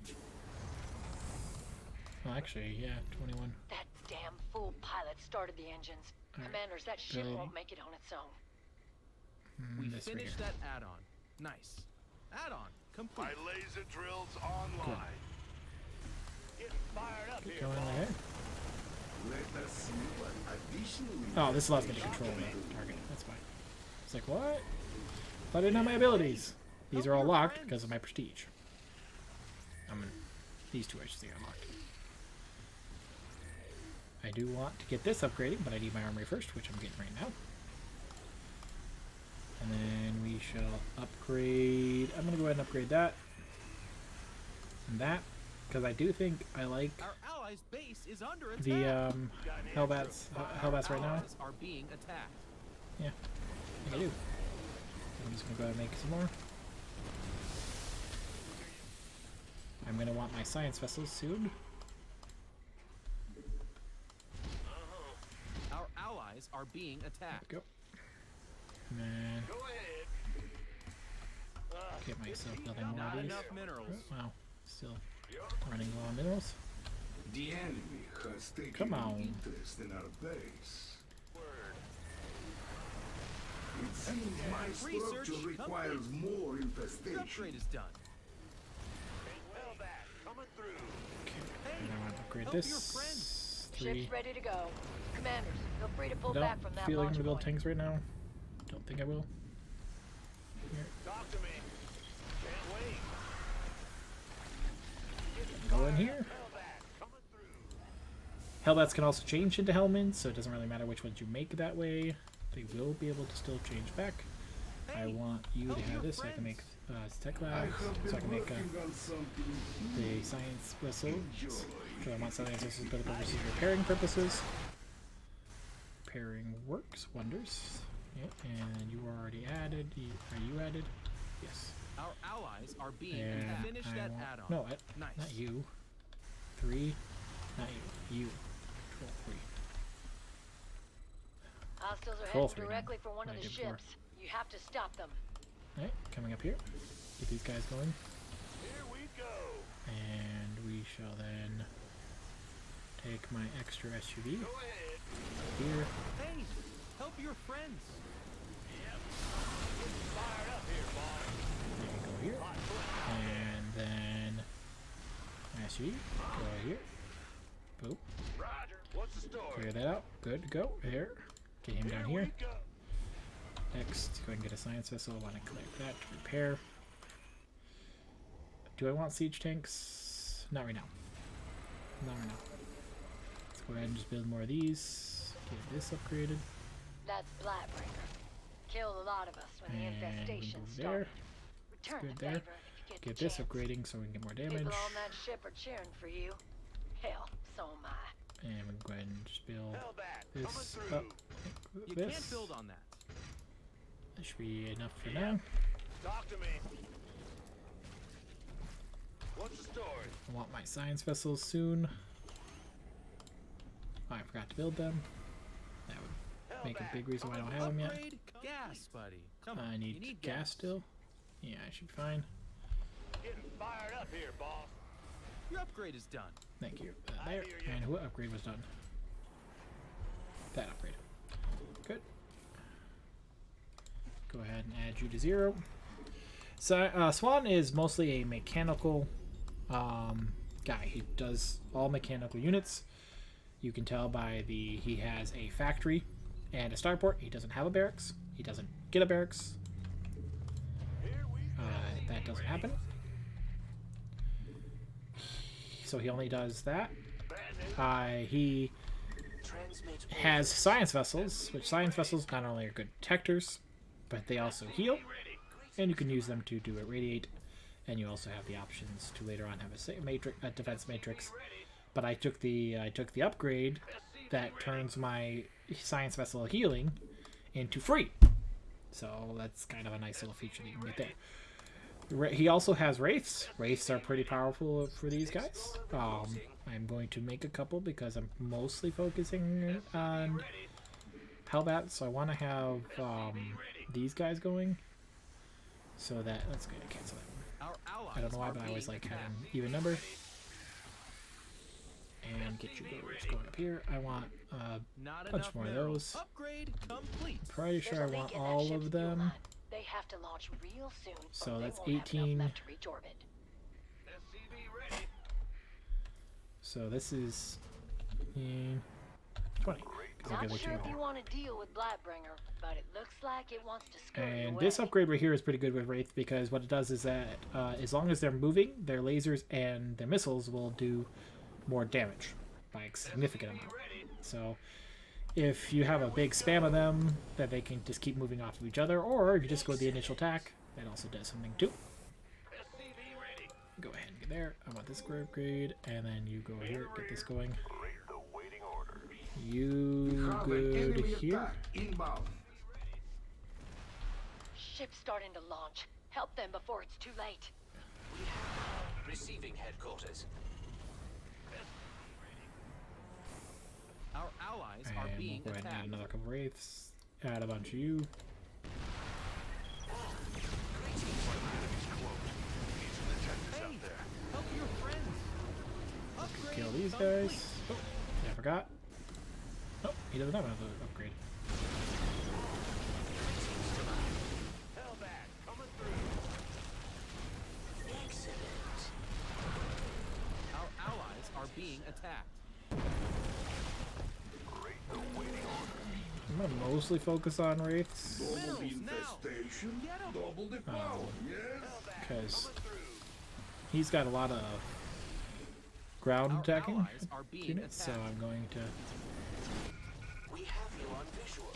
Well, actually, yeah, 21. That damn fool pilot started the engines. Alright, Commanders, that ship build. won't make it on its own. We This right finished here. that add-on. Nice. Add-on complete. My laser drills online. Get fired up Get here, going boss. ahead. Let us see what additional Oh, this allows me to control the target. That's fine. It's like, what? But I didn't know my abilities. These are all locked because of my prestige. These two I should say are locked. I do want to get this upgrading, but I need my armory first, which I'm getting right now. And then we shall upgrade. I'm going to go ahead and upgrade that. And that, because I do think I like Our allies' base is under attack. the Hellbats right now. Allies are being attacked. Yeah, I think I do. I'm just going to go ahead and make some more. I'm going to want my science vessels soon. Our allies are being attacked. Go. And then Go ahead. get myself building more Not of these. enough minerals. Oh, wow, still running low on minerals. The enemy has taken Come on. an interest in our base. Word. It seems my Research structure requires more Your infestation. upgrade is done. Hellbat coming through. Okay, and I want to upgrade help your this. friends. 3. Ship's ready to go. Commanders, feel free to pull Don't back from that feel like I'm launch gonna build point. tanks right now. Don't think I will. Here, Talk to me. Can't wait. go in here. Hellbat coming through. Hellbats can also change into Hellmans, so it doesn't really matter which ones you make that way. They will be able to still change back. I Hey, want you to help have your this so I can make tech I labs, have so I been can make working on something the science vessels. Enjoy. So I want science vessels for the purposes of repairing purposes. Repairing works wonders. Yeah, and you are already added. Are you added? Yes. Our allies are being And finish I that want, add-on. no, Nice. not you. 3. Not you. You. Control 3. Hostiles are Control heading 3 now. directly for one What of I the did before. ships. You have to stop them. Alright, coming up here. Get these guys going. Here we go. And we shall then take my extra SUV Go ahead. here. Hey, help your friends. Fired up here, boss. Then go here. And then my SUV. Go here. Boop. Roger. What's the story? Clear that out. Good to go. There. Get him down Here here. we go. Next, go ahead and get a science vessel. I want to collect that to repair. Do I want siege tanks? Not right now. Not right now. Let's go ahead and just build more of these. Get this upgraded. That's Blightbreaker. Killed a lot of us when the And we infestation move started. there. Return good the there. favor if you get Get the this chance. upgrading so we can get more damage. People on that ship are cheering for you. Hell, so am I. And we can go ahead and just build Hellbat coming this through. up. You This. can't build on that. That should be enough for now. Talk to me. What's the story? I want my science vessels soon. Oh, I forgot to build them. That would make a big reason why I don't have them yet. Upgrade gas, buddy. Come on. I you need gas still. Yeah, I should be fine. Getting fired up here, boss. Your upgrade is done. Thank you. I There. hear ya. And what upgrade was done? That upgrade. Good. Go ahead and add you to 0. So Swan is mostly a mechanical guy. He does all mechanical units. You can tell by he has a factory and a starport. He doesn't have a barracks. He doesn't get a barracks. Here we go. That doesn't happen. So he only does that. Bad news. He has science vessels, which science vessels not only are good detectors, but they also heal, and you can use them to do irradiate, and you also have the options to later on have a defense matrix. But I took the upgrade that turns my science vessel healing into free, so that's kind of a nice little feature that you can get there. He also has wraiths. Wraiths are pretty powerful for these guys. I'm going to make a couple because I'm mostly focusing on Hellbat, so I want to have these guys going. So that let's go ahead and cancel that one. I don't know why, but I always like having even number. And get you guys going up here. I want a bunch more of those. Upgrade complete. Pretty sure I want all of them. They have to launch real soon. So or they that's won't have enough 18. left to reach orbit. So this is 20. Not sure if you want to deal with Blightbringer, but it looks like it wants to scurry And away. this upgrade right here is pretty good with Wraith because what it does is that as long as they're moving, their lasers and their missiles will do more damage by a significant amount. So if you have a big spam of them, that they can just keep moving off of each other, or if you just go with the initial attack, that also does something too. Go ahead and get there. I want this upgrade, and then you go here, get this going. You good here? Inbound. Ship's starting to launch. Help them before it's too late. Receiving headquarters. Our allies are And being we'll go ahead and add attacked. another couple wraiths. Add a bunch of you. Hey, help your friends. Upgrade Kill these complete. guys. Oh, yeah, I forgot. Oh, he doesn't have another upgrade. Hellbat, coming through. Our allies are being attacked. I'm gonna mostly focus on wraiths Double the Minerals now. infestation, Get 'em. double the power, yes? because he's got a lot of ground Our attacking allies are being units, so attacked. I'm going to We have you on visual.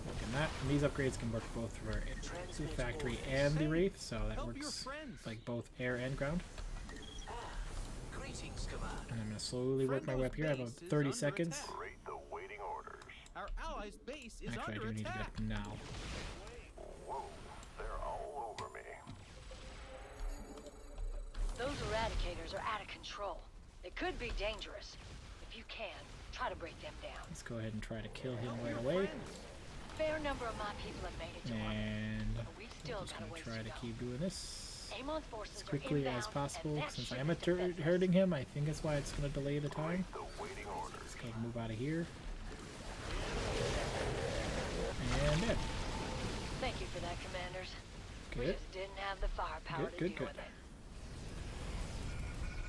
look at that. And these upgrades can work both for the factory and the wraith, so that Help your works friends. like both air and ground. Greetings, Command. And I'm gonna slowly work my way up here. I have about 30 seconds. Our allies' base is Actually, I under do need to get attack. up now. Those eradicators are out of control. They could be dangerous. If you can, try to break them down. Let's go ahead and try to kill him right away. Fair number of my people have made it to orbit, And but we've still I'm just got a gonna ways try to to go. keep doing this Amon's forces as are quickly as inbound, possible. and that Since I ship am is defenseless. hurting him, I think that's why it's gonna delay the time. Let's go move out of here. And dead. Thank you for that, commanders. We Good. just didn't have the firepower to Good, deal good. with it.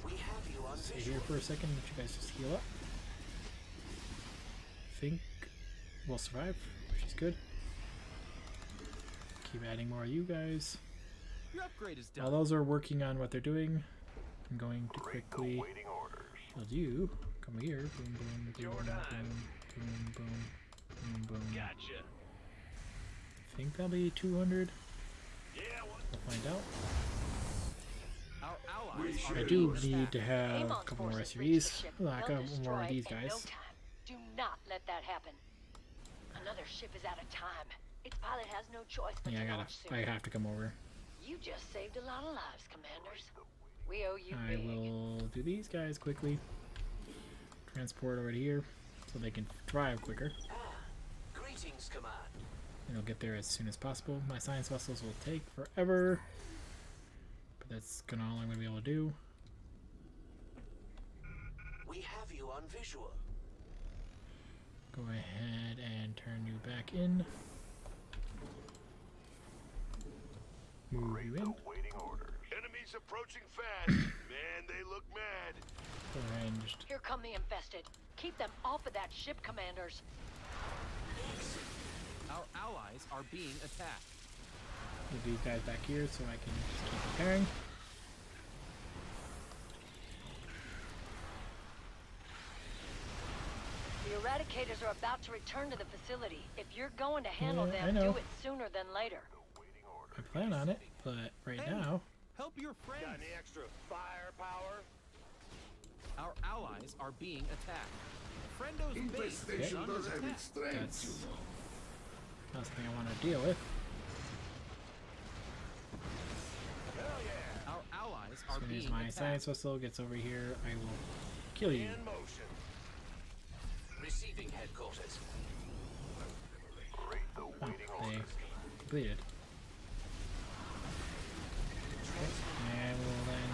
We have you on Stay visual. here for a second. Let you guys just heal up. Think we'll survive, which is good. Keep adding more of you guys. Your upgrade is While done. those are working on what they're doing, I'm going to quickly build you. Come here. Boom, boom, boom, Your boom, time. boom, boom, boom, boom. Gotcha. I think that'll be 200. Yeah, what? We'll find out. Our allies We are I should being do need attacked. to have a Amon's couple more forces reached the SUVs. ship. Well, a They'll couple more destroy of these it in no guys. time. Do not let that happen. Another ship is out of time. Its pilot has no choice but Yeah, to launch soon. I have to come over. You just saved a lot of lives, commanders. We owe you I big. will do these guys quickly. Transport over to here so they can drive quicker. Greetings, Command. And I'll get there as soon as possible. My science vessels will take forever, but that's all I'm gonna be able to do. We have you on visual. Go ahead and turn you back in. Move you in. Go Enemies approaching fast. Man, they look mad. ahead and just Here come the infested. Keep them off of that ship, commanders. Our allies are being attacked. move these guys back here so I can just keep repairing. Eradicators are about to return to the facility. If you're going to handle Yeah, I them, know. do it sooner than later. I plan on it, but right Hey, now, help your Got friends. any extra firepower? Our allies are being attacked. Friendo's base is Infestation under does have attack. its strengths, That's- you know. not something I want to deal with. Hell yeah! Our allies As are soon as being my attacked. science vessel gets over here, I will kill you. In motion. Receiving headquarters. Oh, they completed. And we'll then.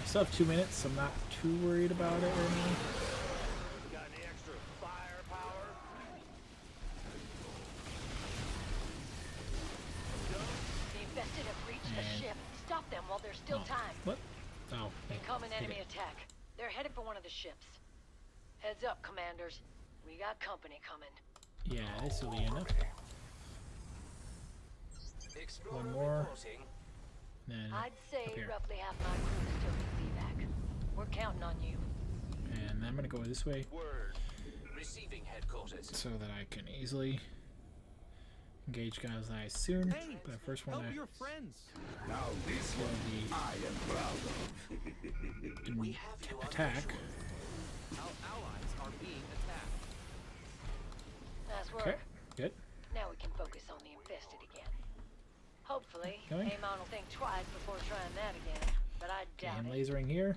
I still have 2 minutes, so I'm not too worried about it right now. Got any extra firepower? The infested have reached the And- ship. Stop them while there's still Oh, time. what? Oh, Incoming hit enemy it. attack. They're headed for one of the ships. Heads up, commanders. We got company coming. Yeah, this will be enough. Explorer One more. reporting. Then I'd say up here. roughly half my crew still needs evac. We're counting on you. And I'm gonna go this way Word. Receiving headquarters. so that I can easily engage guys I soon. Hey, But first one help I your friends. Now this will one be I am proud of. We have you on attack. visual. Our allies are being attacked. Nice work. Okay, good. Now we can focus on the infested again. Hopefully, Going. Amon will think twice before trying that again. But I Okay, doubt I'm it. lasering here.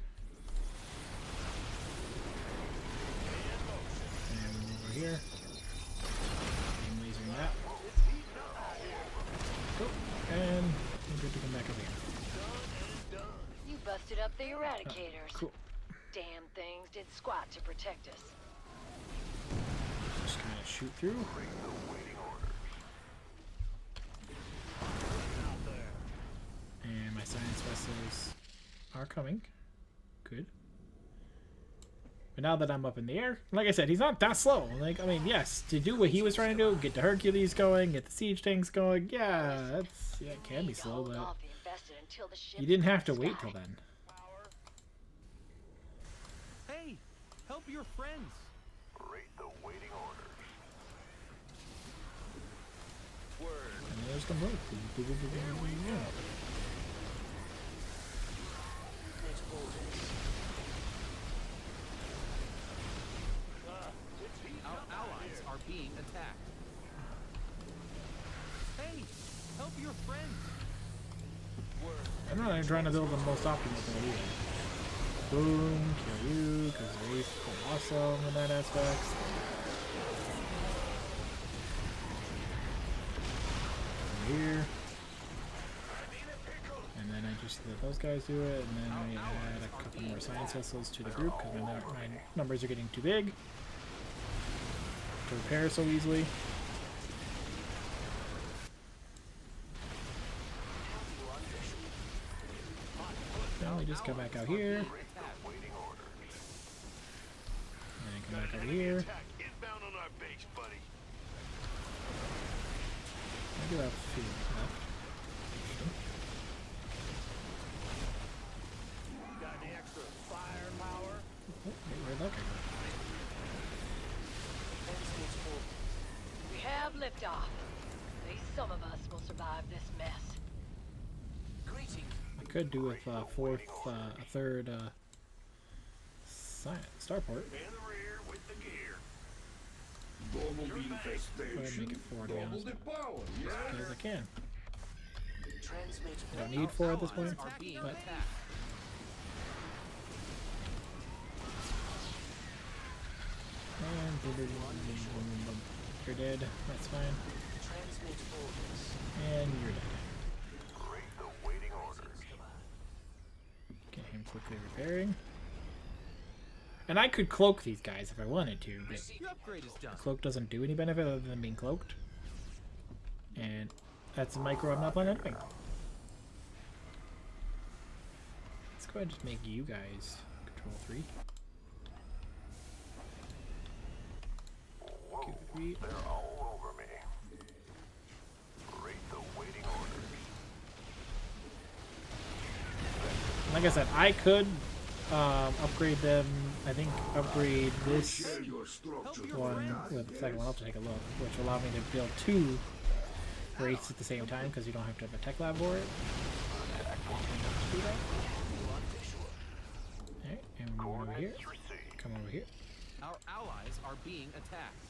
And over here. I'm lasering that. Cool. And I'm good to come back over here. You busted up the Eradicators. Cool. Damn things did squat to protect us. Just kind of shoot through. And my science vessels are coming. Good. But now that I'm up in the air, like I said, he's not that slow. Like, I mean, yes, to do what he was trying to do, get the Hercules going, get the siege tanks going, yeah, that's, yeah, it can be Need to slow, hold but off the infested until the ship you didn't is have to in the wait sky. till then. Hey, help your friends. Word. And there's the move. Our allies are being attacked. Hey, help your friends. I'm not even trying to build the most optimal thing either. Boom, kill you, because Wraith are awesome in that aspect. Over here. And then I just let those guys do it, and then I add a couple more science vessels to the group, because my numbers are getting too big to repair so easily. Now we just come back out here. And then come back over here. Attack inbound on our base, buddy. I do have a few left. Got any extra firepower? Oh, where'd that guy We have liftoff. At least some of us will survive this mess. Greetings. go? I could do with a third starport. In the rear with the gear. Double the Go ahead and make infestation, it 4 to be double honest. the power, yeah? Because I can. Transmit. I don't need 4 at this point, Are being but attacked. and boom, boom, boom, boom, boom, boom, boom. You're dead. That's fine. Transmit orders. And you're dead. Great, the waiting orders. Get him quickly repairing. And I could cloak these guys if I wanted to, but Your upgrade is done. cloak doesn't do any benefit other than being cloaked. And that's a micro I'm not planning on doing. Let's go ahead and just make you guys control 3. Q3. They're all over me. Great, the waiting orders. Like I said, I could Upgrade them. I think upgrade this Share your structure. one with the second one. I'll have to take a look, which will allow me to build 2 wraiths at the same time because you don't have to have a tech lab for it. Alright, and we'll go over here. Come over here. Our allies are being attacked.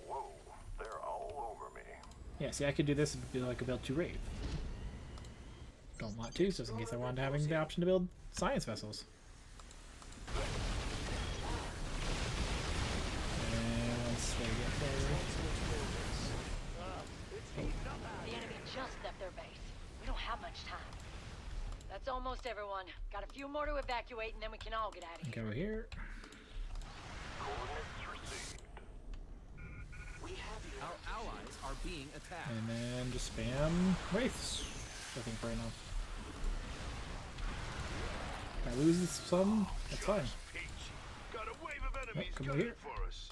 Whoa, they're all over me. Yeah, see, I could do this and I could build 2 wraith. Don't want to, just in case I wanted having the option to build science vessels. And once they get there, The enemy just left their base. We don't have much time. That's almost everyone. Got a few more to evacuate, and then we can all get out of here. go here. Coordinates received. We have you. Our allies are being attacked. And then just spam wraiths, I think, right now. If I lose some, that's fine. Peach, got a wave of enemies come gunning here. for us.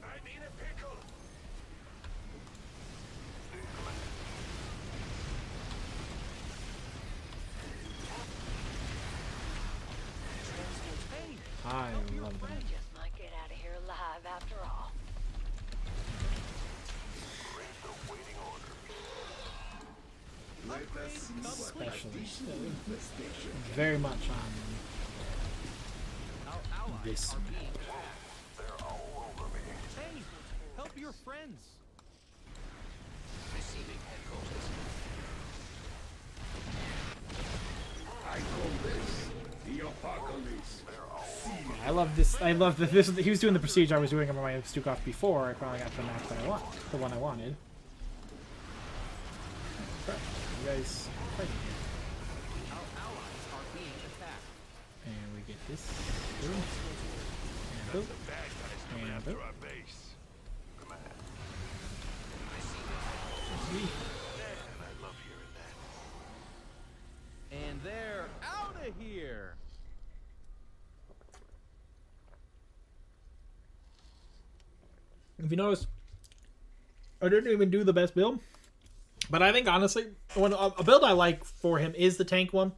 I need a pickle. I love them. We just might get out of here alive after all. Awaiting orders. Let us see what Especially additional infestation very much on Our allies this. are being attacked. They're all over me. Hey, help your friends. Receiving headquarters. I call this the apocalypse. I love this. I love that this. He was doing the procedure I was doing on my Starcraft before. I finally got the map that I want, the one I wanted. Crap, you guys fighting here. Our allies are being attacked. And we get this. Boom. And boom. The bad guys coming And after boom. our base. Command. Whee. Man, I love hearing that. And they're out of here. If you notice, I didn't even do the best build. But I think, honestly, a build I like for him is the tank one.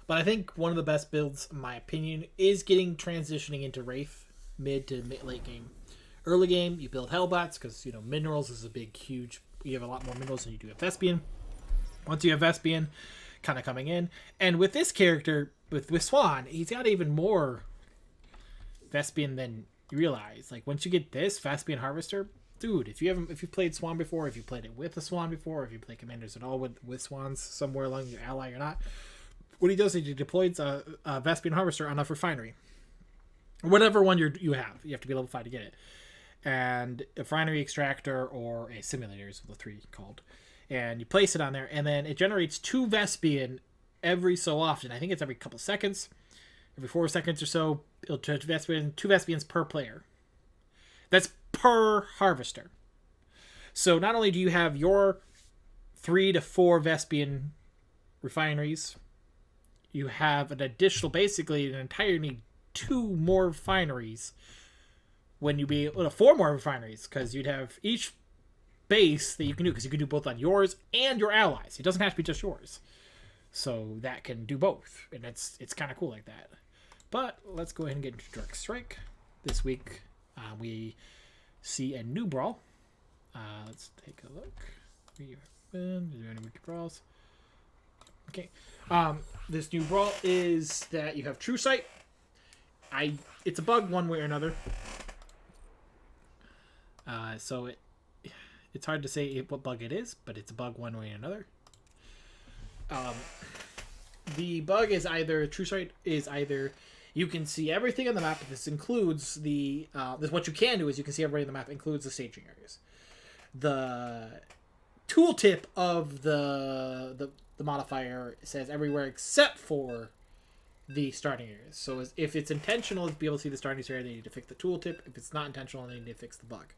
But I think one of the best builds, in my opinion, is transitioning into Wraith mid to late game. Early game, you build Hellbats because, minerals is a big, huge... You have a lot more minerals than you do have Vespian. Once you have Vespian kind of coming in. And with this character, with Swan, he's got even more Vespian than you realize. Like, once you get this Vespian Harvester, dude, if you've played Swan before, if you played it with a Swan before, if you play Commanders at all with Swans somewhere along your ally or not, what he does is he deploys a Vespian Harvester on a refinery. Whatever one you have. You have to be level 5 to get it. And a refinery extractor or a simulator is the 3 called. And you place it on there, and then it generates 2 Vespian every so often. I think it's every couple seconds. Every 4 seconds or so, it'll touch Vespian, 2 Vespians per player. That's per harvester. So not only do you have your 3 to 4 Vespian refineries, you have an additional, basically an entire need 2 more refineries when you be 4 more refineries, because you'd have each base that you can do, because you can do both on yours and your allies. It doesn't have to be just yours. So that can do both, and it's kind of cool like that. But let's go ahead and get into Direct Strike. This week we see a new brawl. Let's take a look. Is there any wicked brawls? Okay. This new brawl is that you have True Sight. It's a bug one way or another. So it's hard to say what bug it is, but it's a bug one way or another. The bug is either True Sight is either you can see everything on the map. This includes what you can do is you can see everybody on the map, includes the staging areas. The tooltip of the modifier says everywhere except for the starting areas. So if it's intentional to be able to see the starting area, they need to fix the tooltip. If it's not intentional, they need to fix the bug.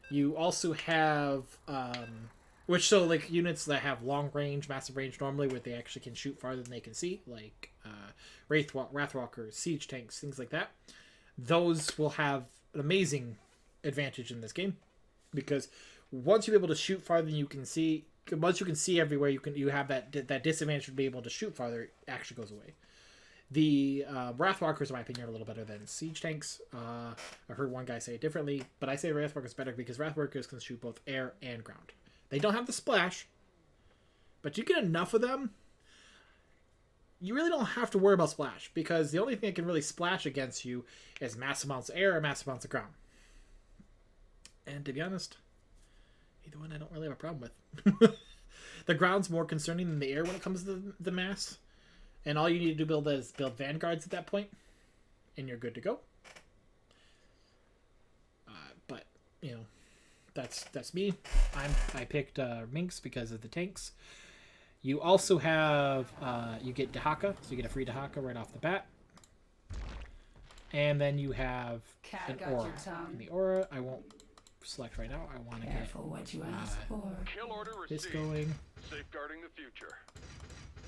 You also have like units that have long range, massive range normally, where they actually can shoot farther than they can see, like Wrathwalkers, siege tanks, things like that. Those will have an amazing advantage in this game, because once you're able to shoot farther than you can see, once you can see everywhere, you have that disadvantage of being able to shoot farther. It actually goes away. The Wrathwalkers, in my opinion, are a little better than siege tanks. I've heard one guy say it differently, but I say Wrathwalkers better because Wrathwalkers can shoot both air and ground. They don't have the splash, but you get enough of them. You really don't have to worry about splash because the only thing that can really splash against you is mass amounts of air or mass amounts of ground. And to be honest, either one I don't really have a problem with. The ground's more concerning than the air when it comes to the mass. And all you need to build is build vanguards at that point, and you're good to go. But you know, that's me. I picked Minx because of the tanks. You also have you get Dahaka, so you get a free Dahaka right off the bat. And then you have an aura. And the aura I won't select right now. I want to get what you asked for. Kill order this received. going. Safeguarding the future.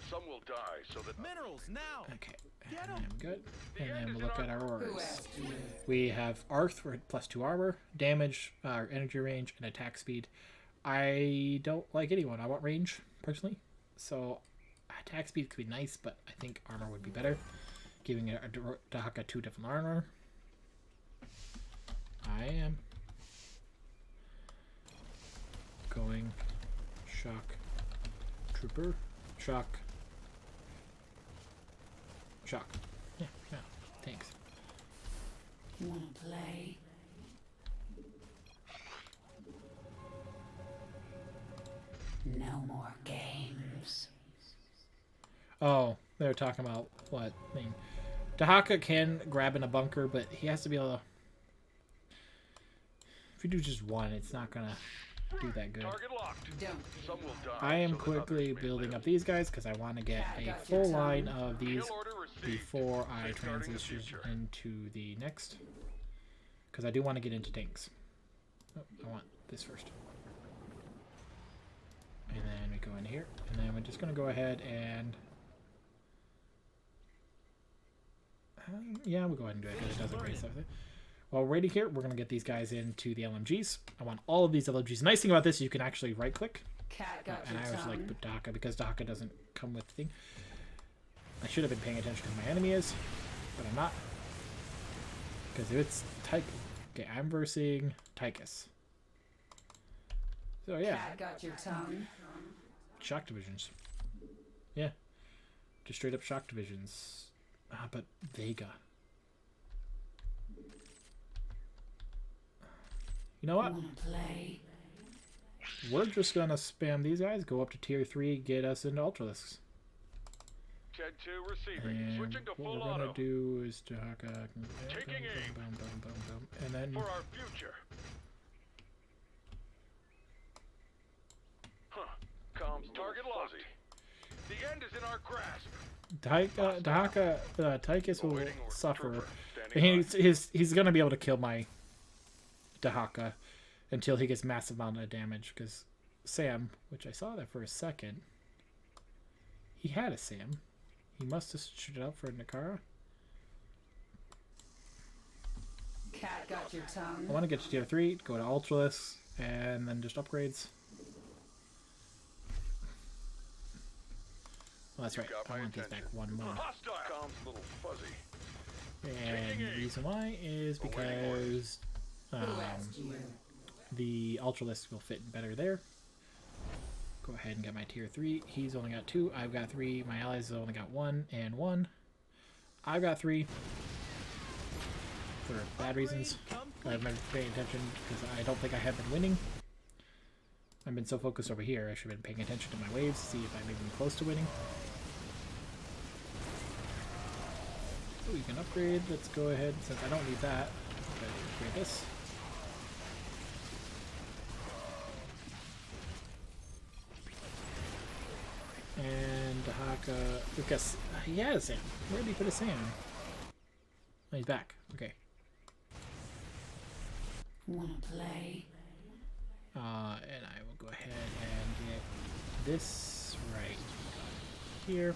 Some will die so that Minerals now. Okay, Get and 'em. I'm good. The And end then is we'll in look our at our Who auras. asked you? We have Arth for +2 armor, damage, energy range, and attack speed. I don't like anyone. I want range, personally. So attack speed could be nice, but I think armor would be better. Giving a Dahaka 2 different armor. I am going shock trooper, shock. Yeah, thanks. Wanna play? No more games. Oh, they were talking about what thing. Dahaka can grab in a bunker, but he has to be able to. If you do just one, it's not gonna do that good. target locked. Don't. Some will die. I am so that quickly others may building live. up these guys because I want to get a full line of these Kill order received. before I Safeguarding the transition future. into the next. Because I do want to get into tanks. Oh, I want this first. And then we go in here. And then we're just going to go ahead and... yeah, we'll go ahead and do it because it doesn't raise everything. While we're waiting here, we're going to get these guys into the LMGs. I want all of these LMGs. The nice thing about this is you can actually right-click. Cat got And your I always tongue. like put Dahaka because Dahaka doesn't come with the thing. I should have been paying attention to who my enemy is, but I'm not. Because if it's Tychus. Okay, I'm versing Tychus. So yeah, Cat got your tongue. shock divisions. Yeah, just straight up shock divisions. But Vega. You know what? Wanna play? We're just gonna spam these guys, go up to tier 3, get us into Ultralisks. Ted 2 receiving. And Switching to what full we're gonna auto. do is Dahaka. Taking aim. And then For our future. Huh. Comms target locked. The end is in our grasp. Dahaka, Tychus will Awaiting order. suffer. Trooper, standing by. He's gonna be able to kill my Dahaka until he gets massive amount of damage. Because Sam, which I saw that for a second, he had a Sam. He must have switched it up for Nakara. Cat got your tongue. I want to get to tier 3, go to Ultralisks, and then just upgrades. Oh, that's right. Got I my want these back attention. one more. Hostile. Comms a little fuzzy. And the reason why is Awaiting because Who asked you? the Ultralisk will fit better there. Go ahead and get my tier 3. He's only got 2. I've got 3. My allies have only got 1 and 1. I've got 3. For bad reasons. I've been paying attention because I don't think I have been winning. I've been so focused over here. I should have been paying attention to my waves to see if I'm even close to winning. Oh, you can upgrade. Let's go ahead. Since I don't need that, okay, upgrade this. And Dahaka, because he has a Sam. Where did he put a Sam? Oh, he's back. Okay. Wanna play? And I will go ahead and get this right here.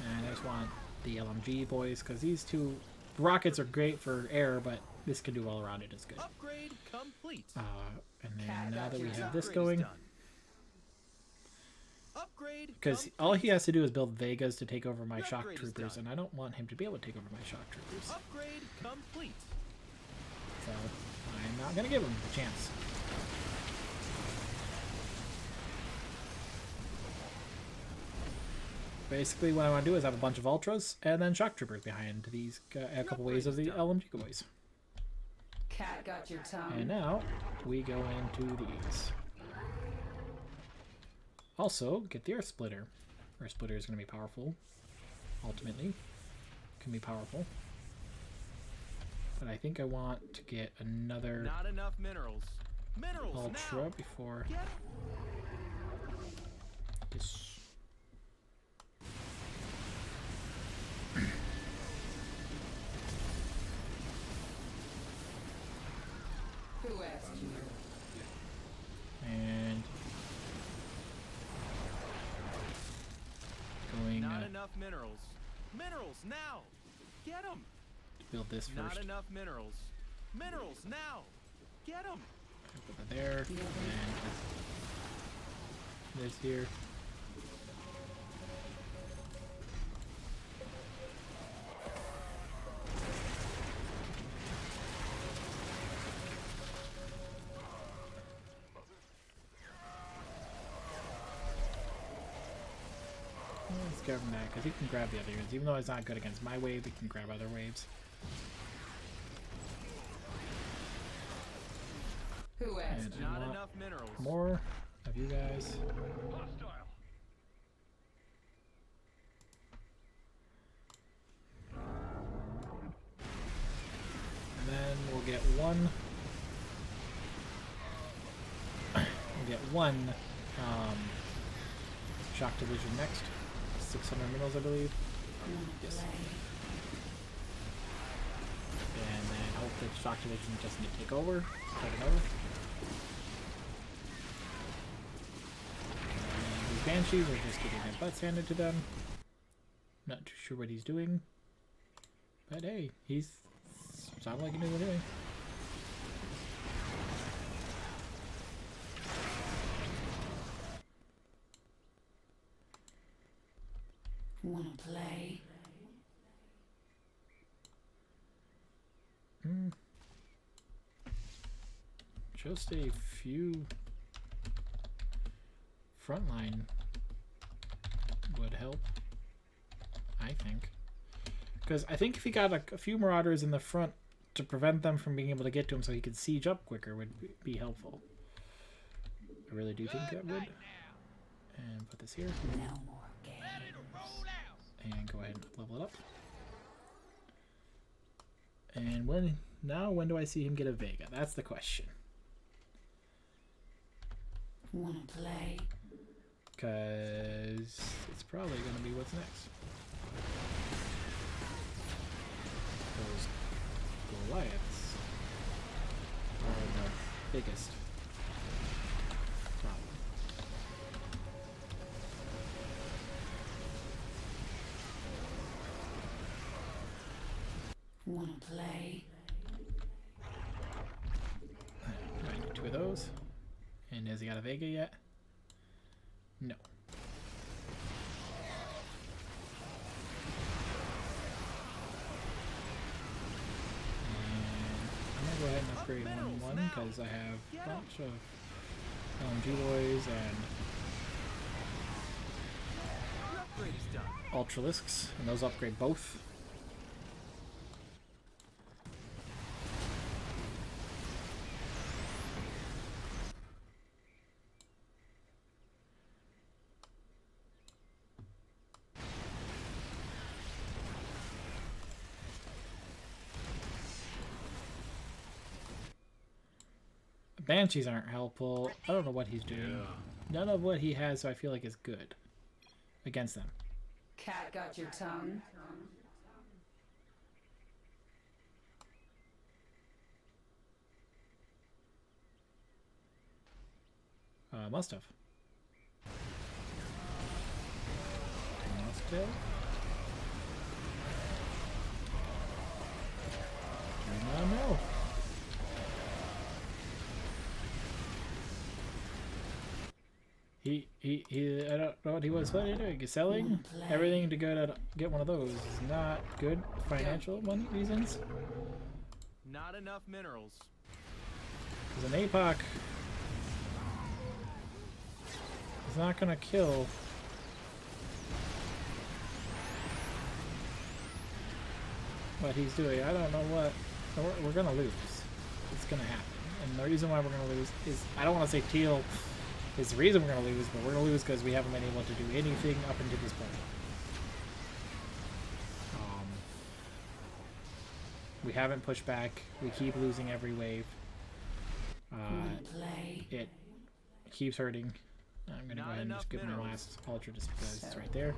And I just want the LMG boys because these two rockets are great for air, but this can do all around it. It's good. Upgrade complete. And then Cat now got that we your have this Upgrade is going, done. Upgrade. Because all he complete. has to do is build Vegas to take over my The shock upgrade is troopers, done. and I don't want him to be able to take over my shock troopers. Upgrade complete. So I'm not gonna give him the chance. Basically, what I want to do is have a bunch of ultras and then shock troopers behind these a couple waves of the LMG boys. Cat got your tongue. And now we go into these. Also, get the Earth Splitter. Earth Splitter is going to be powerful. Ultimately, can be powerful. But I think I want to get another Not enough minerals. Minerals ultra now. before Get this. Who asked you? And going not to enough minerals. Minerals now. Get them. build this Not first. enough minerals. Minerals now. Get them. Put that there. And this here. Let's grab him that, because he can grab the other units. Even though he's not good against my wave, he can grab other waves. Who asked And you? I Not want enough minerals. more of you guys. Hostile. And then we'll get one. We'll get one shock division next. 600 minerals, I believe. Yes. And then hope that shock division doesn't take over. Take it over. And these banshees are just getting their butts handed to them. Not too sure what he's doing. But hey, he's sounded like he knew what he was doing. Wanna play? Just a few frontline would help, I think. Because I think if he got a few marauders in the front to prevent them from being able to get to him so he could siege up quicker would be helpful. I really do think that would. And put this here. No more games. And go ahead and level it up. And when do I see him get a Vega? That's the question. Wanna play? Because it's probably going to be what's next. Those Goliaths are the biggest problem. Wanna play? I need two of those. And has he got a Vega yet? No. And I'm gonna go ahead and upgrade one because I have a bunch of LMG boys and The upgrade is done. Ultralisks, and those upgrade both. Banshees aren't helpful. I don't know what he's doing. None of what he has, so I feel like is good against them. Cat got your tongue? Must have. Must have. Do not know. I don't know what he was doing. He's selling everything to go to get one of those is not good financial money reasons. Not enough minerals. Because an APOC is not gonna kill. What he's doing, I don't know what. We're gonna lose. It's gonna happen. And the reason why we're gonna lose is, I don't want to say Teal is the reason we're gonna lose, but we're gonna lose because we haven't been able to do anything up until this point. We haven't pushed back. We keep losing every wave. It keeps hurting. I'm gonna go ahead and just get my last Ultra just because it's right there.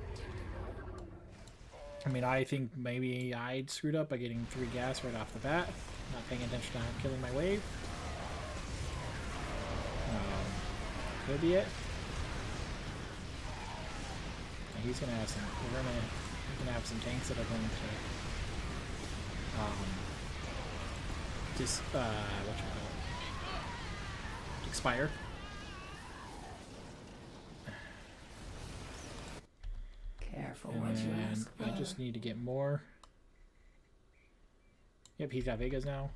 I mean, I think maybe I screwed up by getting 3 gas right off the bat. Not paying attention to killing my wave. Could be it. And he's gonna have some. We're gonna have some tanks that are going to just what you call it, expire. Careful And what you then ask for. I just need to get more. Yep, he's got Vegas now.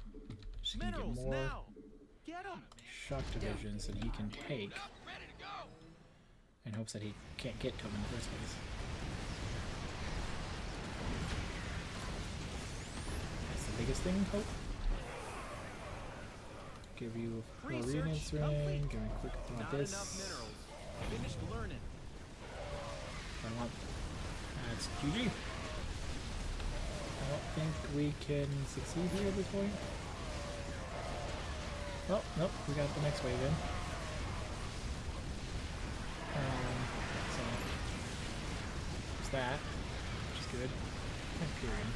Just need to get Minerals more now. Get them. shock divisions that he can take. In hopes that he can't get to him in the first place. That's the biggest thing, hope. Give you a Renaissance ring, give me a quick thought Not this. enough minerals. Finished learning. I want that's GG. I don't think we can succeed here at this point. Oh, nope, we got the next wave in. So there's that, which is good. Period.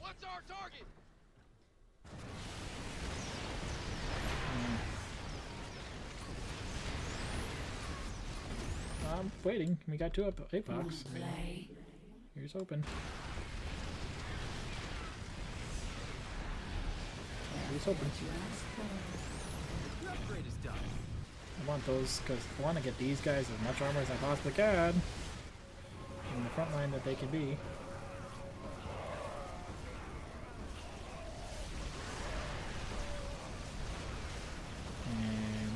What's our target? I'm waiting. We got 2 Apex. I mean, Play. here's open. Here's open. The upgrade is done. I want those because I want to get these guys as much armor as I possibly can in the front line that they can be. And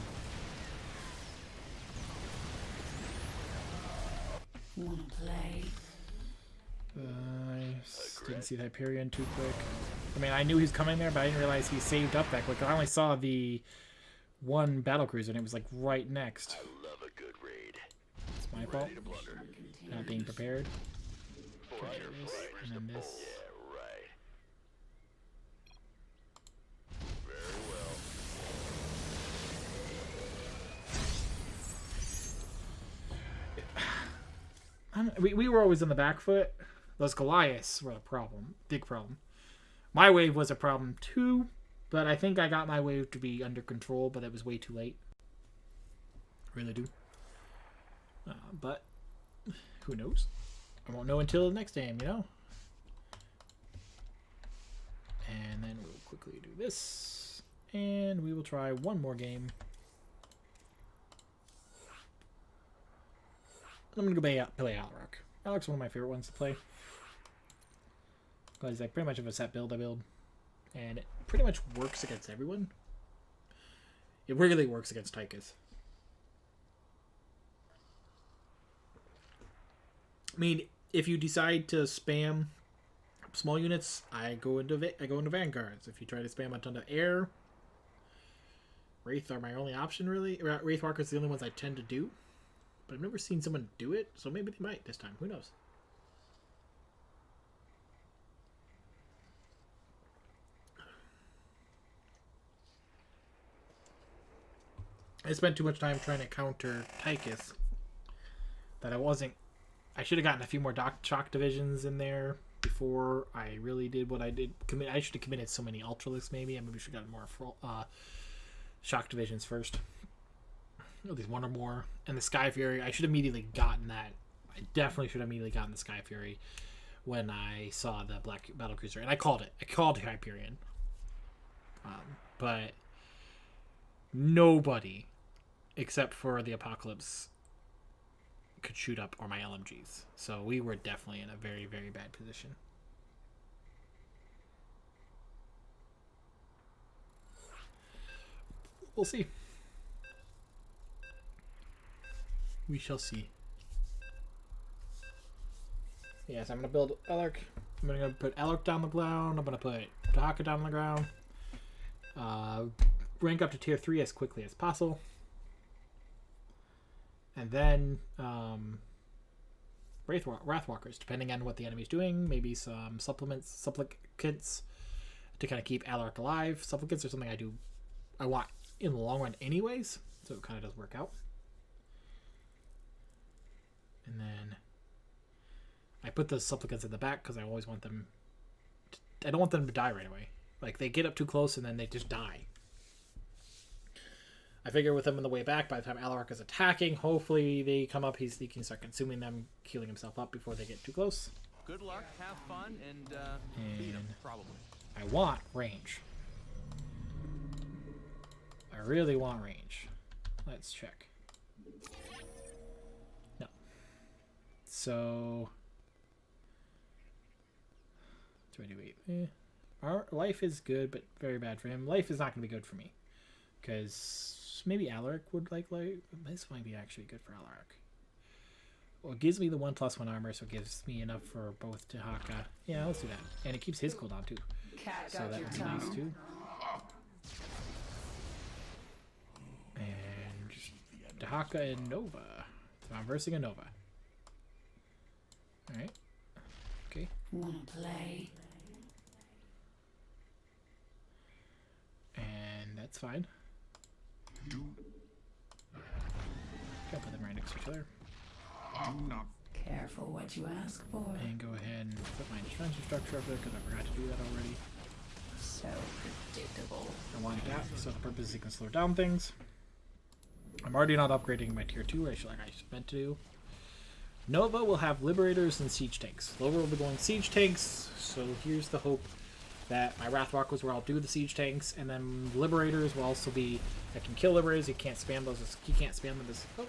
Wanna play? I didn't see the Hyperion too quick. I mean, I knew he was coming there, but I didn't realize he saved up that quick. I only saw the 1 battlecruiser, and it was like right next. I love a good raid. It's my fault. Ready to blunder. Not being prepared. For Okay, your this, flavors and then to this. pull. Yeah, right. Very well. We were always on the back foot. Those Goliaths were a problem. Big problem. My wave was a problem too, but I think I got my wave to be under control, but it was way too late. Really do. But who knows? I won't know until the next game, you know? And then we'll quickly do this. And we will try one more game. I'm going to go play Alrock. Alrock's one of my favorite ones to play. Because like pretty much of a set build I build. And it pretty much works against everyone. It really works against Tychus. I mean, if you decide to spam small units, I go into vanguards. If you try to spam a ton of air, Wraith are my only option really. Wraith Walkers are the only ones I tend to do. But I've never seen someone do it, so maybe they might this time. Who knows? I spent too much time trying to counter Tychus that I should have gotten a few more shock divisions in there before I really did what I did. I should have committed so many Ultralisks maybe. I maybe should have gotten more shock divisions first. At least 1 or more. And the Sky Fury, I should have immediately gotten that. I definitely should have immediately gotten the Sky Fury when I saw the black battlecruiser, and I called it. I called Hyperion, but nobody except for the Apocalypse could shoot up, or my LMGs. So we were definitely in a very, very bad position. We'll see. We shall see. Yes, I'm going to build Alaric. I'm going to put Alaric down the ground. I'm going to put Dahaka down on the ground. Rank up to tier 3 as quickly as possible. And then Wrathwalkers, depending on what the enemy's doing. Maybe some supplicants to kind of keep Alaric alive. Supplicants are something I want in the long run anyways. So it kind of does work out. And then I put the supplicants in the back because I always want them I don't want them to die right away. Like, they get up too close and then they just die. I figure with them on the way back, by the time Alaric is attacking, hopefully they come up, he can start consuming them, healing himself up before they get too close. Good luck, have fun, and beat him, probably. I want range. I really want range. Let's check. No. So... do I do 8? Our life is good, but very bad for him. Life is not going to be good for me. Because maybe Alaric would like life. This might be actually good for Alaric. Well, it gives me the 1+1 armor, so it gives me enough for both Dahaka. Yeah, let's do that. And it keeps his cooldown too. So that would be nice too. And Dahaka and Nova. So I'm versing a Nova. Alright. Okay. Wanna play? And that's fine. Gotta put them right next to each other. Careful what you ask for. And go ahead and put my defensive structure up there because I forgot to do that already. So predictable. I want that, so the purpose is you can slow down things. I'm already not upgrading my tier 2, like I meant to do. Nova will have Liberators and Siege Tanks. Nova will be going Siege Tanks, so here's the hope that my Wrathwalkers where I'll do the Siege Tanks, and then Liberators will also be... I can kill Liberators, you can't spam those, you can't spam them as... Oh.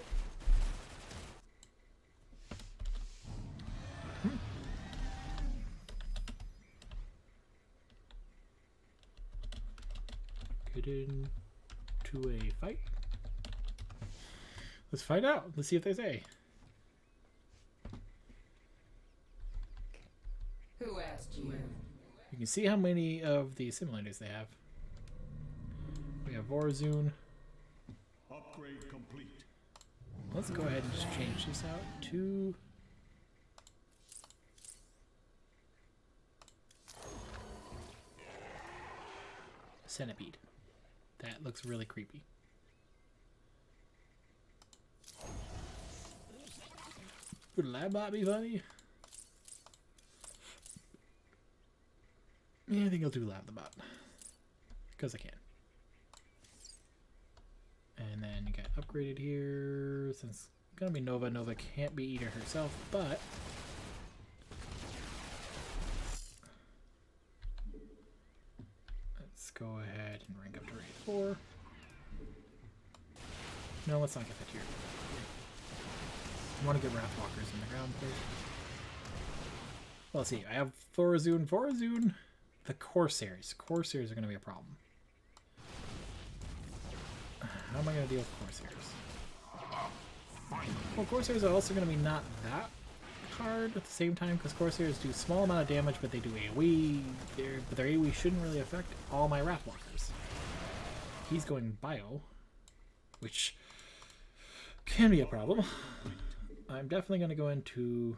Get into a fight. Let's find out. Let's see if they say. Who asked you? You can see how many of the simulators they have. We have Vorazun. Upgrade complete. Let's go ahead and just change this out to... Centipede. That looks really creepy. Would a lab bot be funny? Yeah, I think I'll do lab the bot. Because I can. And then you got upgraded here. Since it's gonna be Nova. Nova can't be Eater herself, but... let's go ahead and rank up to rate 4. No, let's not get that here. I want to get Wrathwalkers in the ground first. Well, let's see. I have Vorazun. Vorazun. The Corsairs. Corsairs are going to be a problem. How am I going to deal with Corsairs? Well, Corsairs are also going to be not that hard at the same time, because Corsairs do small amount of damage, but they do AoE. But their AoE shouldn't really affect all my Wrathwalkers. He's going Bio, which can be a problem. I'm definitely going to go into...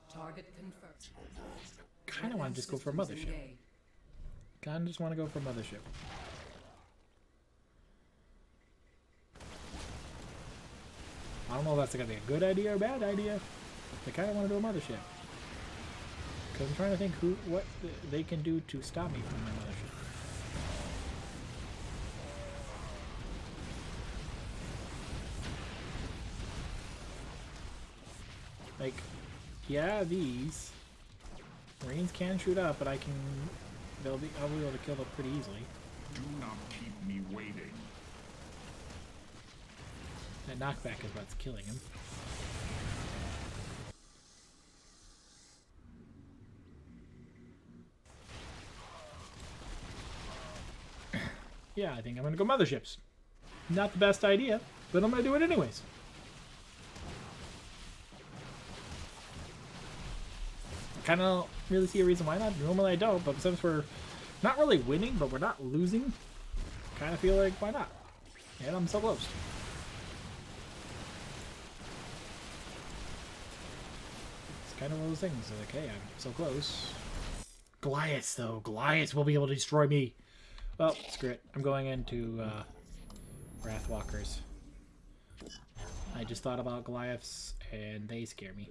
Target confirmed. kind of want to just go for a Mothership. Kind of just want to go for a Mothership. I don't know if that's going to be a good idea or a bad idea. I kind of want to do a Mothership. Because I'm trying to think what they can do to stop me from my Mothership. Like, yeah, these Marines can shoot up, but I'll be able to kill them pretty easily. Do not keep me waiting. That knockback is what's killing him. Yeah, I think I'm gonna go motherships. Not the best idea, but I'm gonna do it anyways. I kind of don't really see a reason why not. Normally I don't, but since we're not really winning, but we're not losing, kind of feel like why not? And I'm so close. It's kind of one of those things. Like, hey, I'm so close. Goliaths, though. Goliaths will be able to destroy me. Well, screw it. I'm going into Wrathwalkers. I just thought about Goliaths, and they scare me.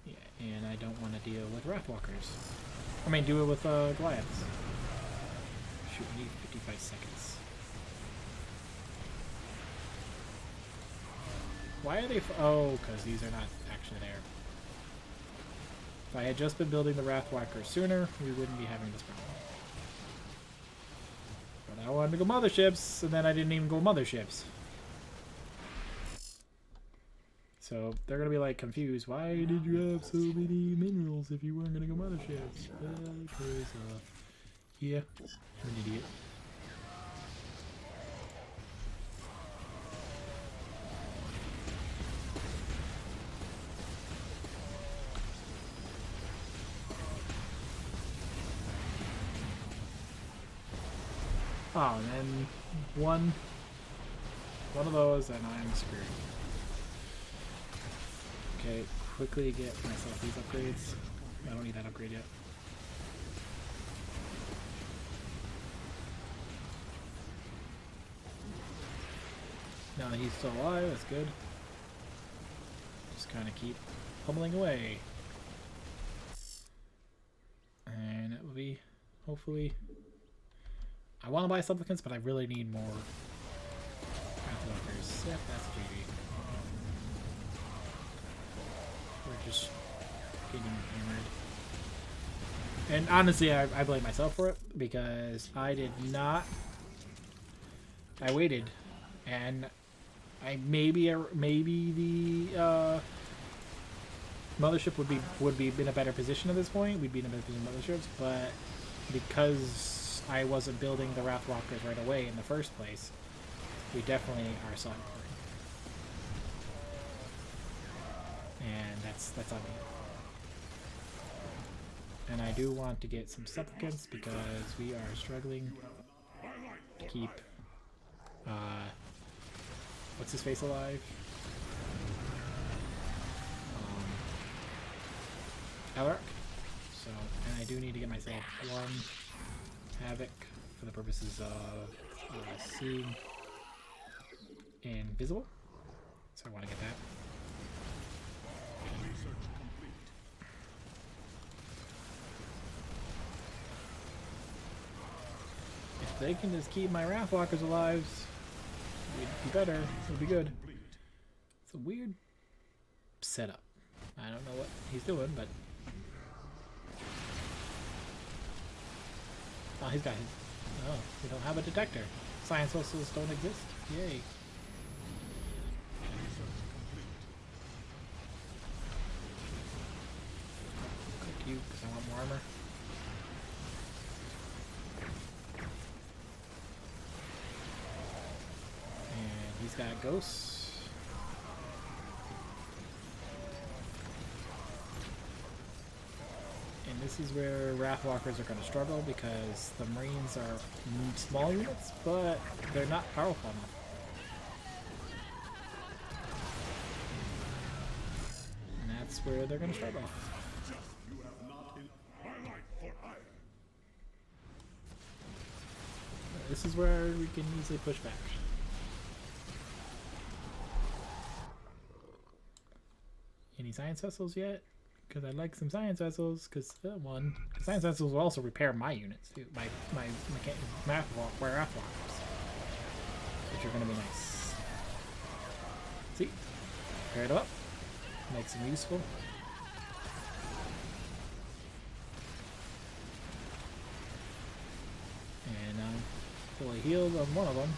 Yeah, and I don't want to deal with Wrathwalkers. I mean, do it with Goliaths. Shoot, we need 55 seconds. Why are they... Oh, because these are not actually there. If I had just been building the Wrathwalker sooner, we wouldn't be having this problem. But I wanted to go motherships, and then I didn't even go motherships. So they're going to be like confused. Why did you have so many minerals if you weren't going to go motherships? Because, yeah, I'm an idiot. Oh, and then one of those, and I'm screwed. Okay, quickly get myself these upgrades. I don't need that upgrade yet. Now that he's still alive, that's good. Just kind of keep pummeling away. And it will be, hopefully... I want to buy supplicants, but I really need more Wrathwalkers. Yep, that's GG. We're just getting hammered. And honestly, I blame myself for it, because I did not... I waited, and I maybe the mothership would be in a better position at this point. We'd be in a better position with motherships, but because I wasn't building the Wrathwalkers right away in the first place, we definitely are suffering. And that's on me. And I do want to get some supplicants because we are struggling to keep what's his face alive? Alaric. So, and I do need to get myself one Havoc for the purposes of seeing invisible. So I want to get that. If they can just keep my Wrathwalkers alive, it'd be better. It'd be good. It's a weird setup. I don't know what he's doing, but... Oh, he's got his... Oh, we don't have a detector. Science vessels don't exist. Yay. Cook you, because I want more armor. And he's got ghosts. And this is where Wrathwalkers are going to struggle because the Marines are small units, but they're not powerful enough. And that's where they're going to struggle. This is where we can easily push back. Any science vessels yet? Because I'd like some science vessels, because science vessels will also repair my units too, my Wrathwalkers, which which are going to be nice. See? Pair it up. Makes them useful. And I'm fully healed on one of them.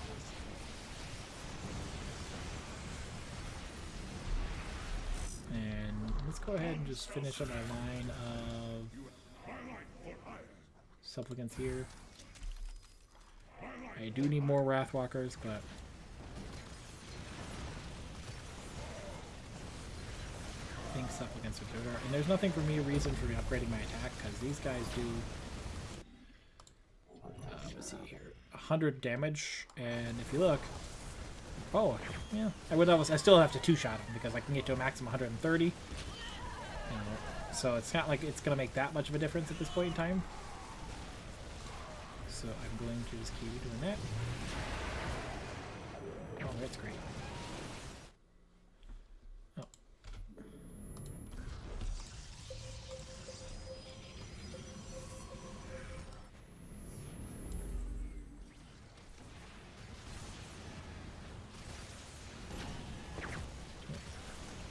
And let's go ahead and just finish up our line of supplicants here. I do need more Wrathwalkers, but I think supplicants are better. And there's nothing for me reason for me upgrading my attack because these guys do. Let's see here, 100 damage, and if you look, oh yeah, I still have to two-shot him because I can get to a maximum 130. So it's not like it's gonna make that much of a difference at this point in time. So I'm going to just keep doing that. Oh, that's great. Oh.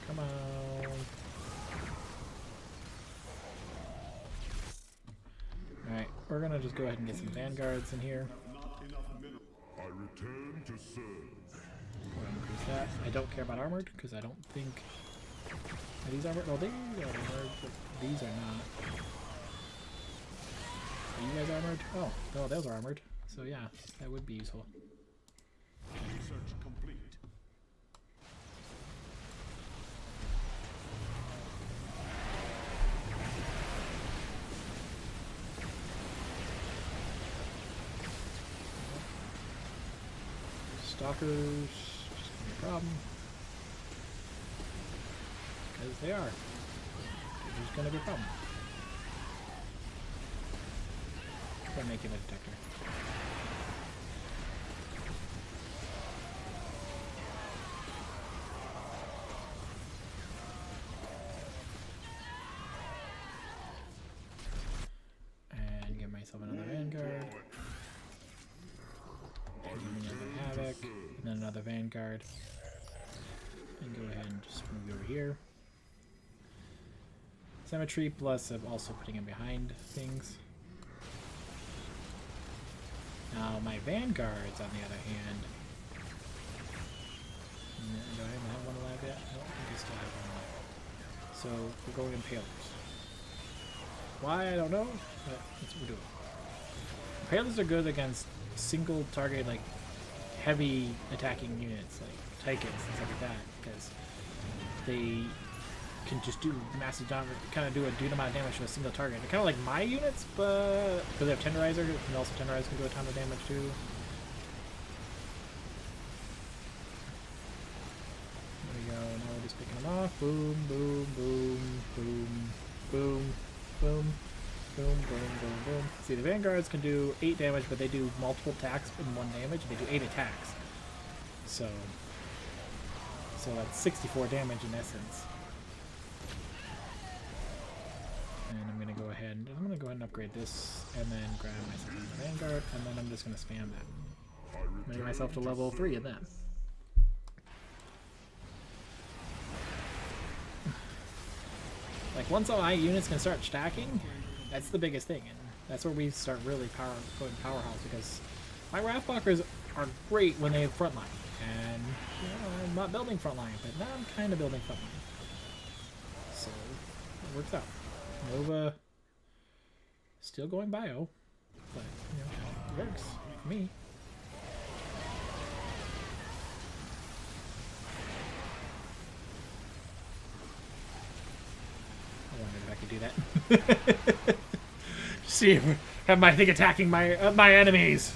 Come on. Alright, we're gonna just go ahead and get some vanguards in here. I return to serve. Go ahead and increase that. I don't care about armored because I don't think. Are these armored? Well, they are armored, but these are not. Are you guys armored? Oh, no, those are armored. So yeah, that would be useful. Research complete. Stalkers, just gonna be a problem. Because they are. They're just gonna be a problem. Try making a detector. And get myself another Vanguard. And give me another Havoc. And then another Vanguard. And go ahead and just move you over here. Symmetry, plus I'm also putting him behind things. Now my Vanguards, on the other hand, do I even have one alive yet? I don't think I still have one alive. So we're going Impalers. Why, I don't know, but that's what we're doing. Impalers are good against single target, like heavy attacking units, like Tychus and stuff like that, because they can just do massive damage, kind of do a dude amount of damage to a single target. They're kind of like my units, but because they have Tenderizer, and also Tenderizer can do a ton of damage too. There we go. Now we're just picking them off. Boom, boom, boom, boom, boom, boom, boom, boom, boom, boom. See, the Vanguards can do 8 damage, but they do multiple attacks in 1 damage. They do 8 attacks. So that's 64 damage in essence. And I'm gonna go ahead and upgrade this, and then grab myself another Vanguard, and then I'm just gonna spam that. I'm gonna get myself to level 3 of that. Like once all my units can start stacking, that's the biggest thing, and that's where we start really going powerhouse, because my Wrathwalkers are great when they have frontline, and you know, I'm not building frontline, but now I'm kind of building frontline, so it works out. Nova still going bio, but you know, it works for me. I wondered if I could do that. See if have my thing attacking my enemies.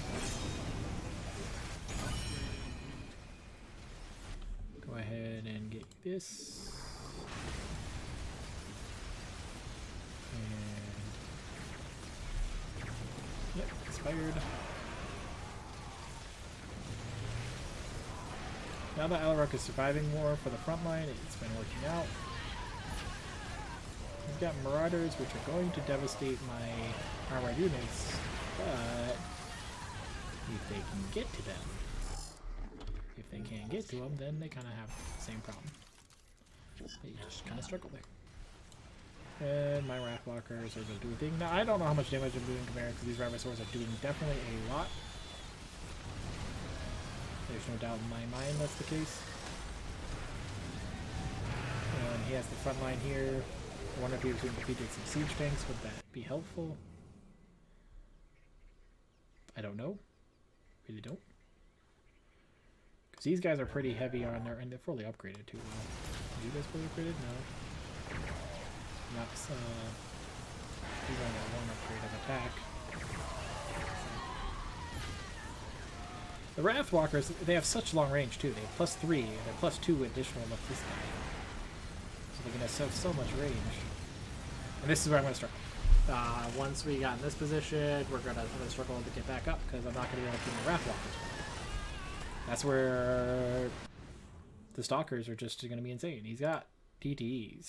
Go ahead and get this. Yep, expired. Now that Alarok is surviving more for the front line, it's been working out. We've got Marauders, which are going to devastate my armored units, but if they can get to them, they can't get to them, then they kind of have the same problem. They just kind of struggle there. And my Wrathwalkers are going to do a thing. Now, I don't know how much damage I'm doing compared because these Rhinosaurs are doing definitely a lot. There's no doubt in my mind that's the case. And he has the front line here. I wonder if he was going to defeat some siege tanks. Would that be helpful? I don't know. Really don't. Because these guys are pretty heavy on there, and they're fully upgraded too. Well, are you guys fully upgraded? No. Max, he's only got one upgrade of attack. The Wrathwalkers, they have such long range too. They have +3, and they're +2 additional with this guy. So they're going to have so much range. And this is where I'm going to struggle. Once we got in this position, I'm going to struggle to get back up because I'm not going to be able to keep my Wrathwalkers. That's where the Stalkers are just going to be insane. He's got TTE,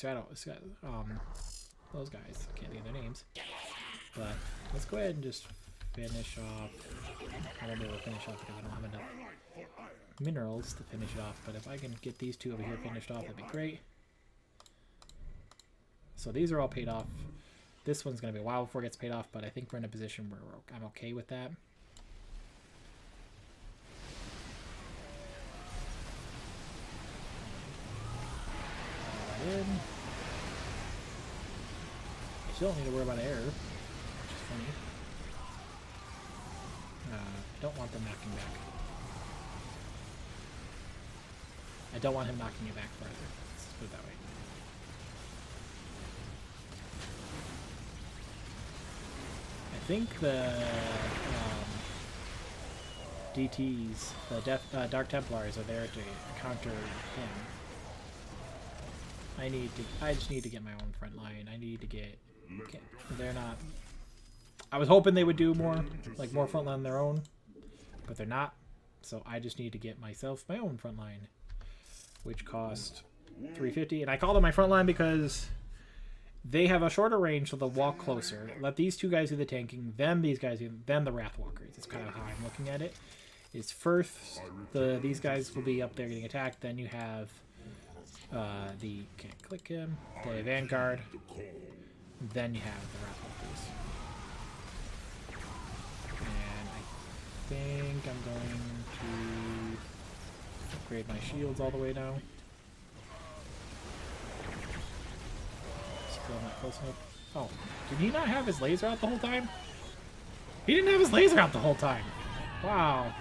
those guys. I can't think of their names. But let's go ahead and just finish off. I won't be able to finish off because I don't have enough minerals to finish it off. But if I can get these two over here finished off, that'd be great. So these are all paid off. This one's going to be a while before it gets paid off, but I think we're in a position where I'm okay with that. In. I still don't need to worry about air, which is funny. I don't want them knocking back. I don't want him knocking it back further. Let's put it that way. I think the DTs, the Dark Templars, are there to counter him. I just need to get my own front line. I need to get they're not. I was hoping they would do more, like more front line on their own, but they're not. So I just need to get myself my own front line, which cost 350. And I call them my front line because they have a shorter range, so they'll walk closer. Let these two guys do the tanking, then these guys do, then the Wrathwalkers. It's kind of how I'm looking at it. Is first these guys will be up there getting attacked. Then you have can't click him, the Vanguard, then you have the Wrathwalkers. And I think I'm going to upgrade my shields all the way now. Still not close enough. Oh, did he not have his laser out the whole time? He didn't have his laser out the whole time. Wow.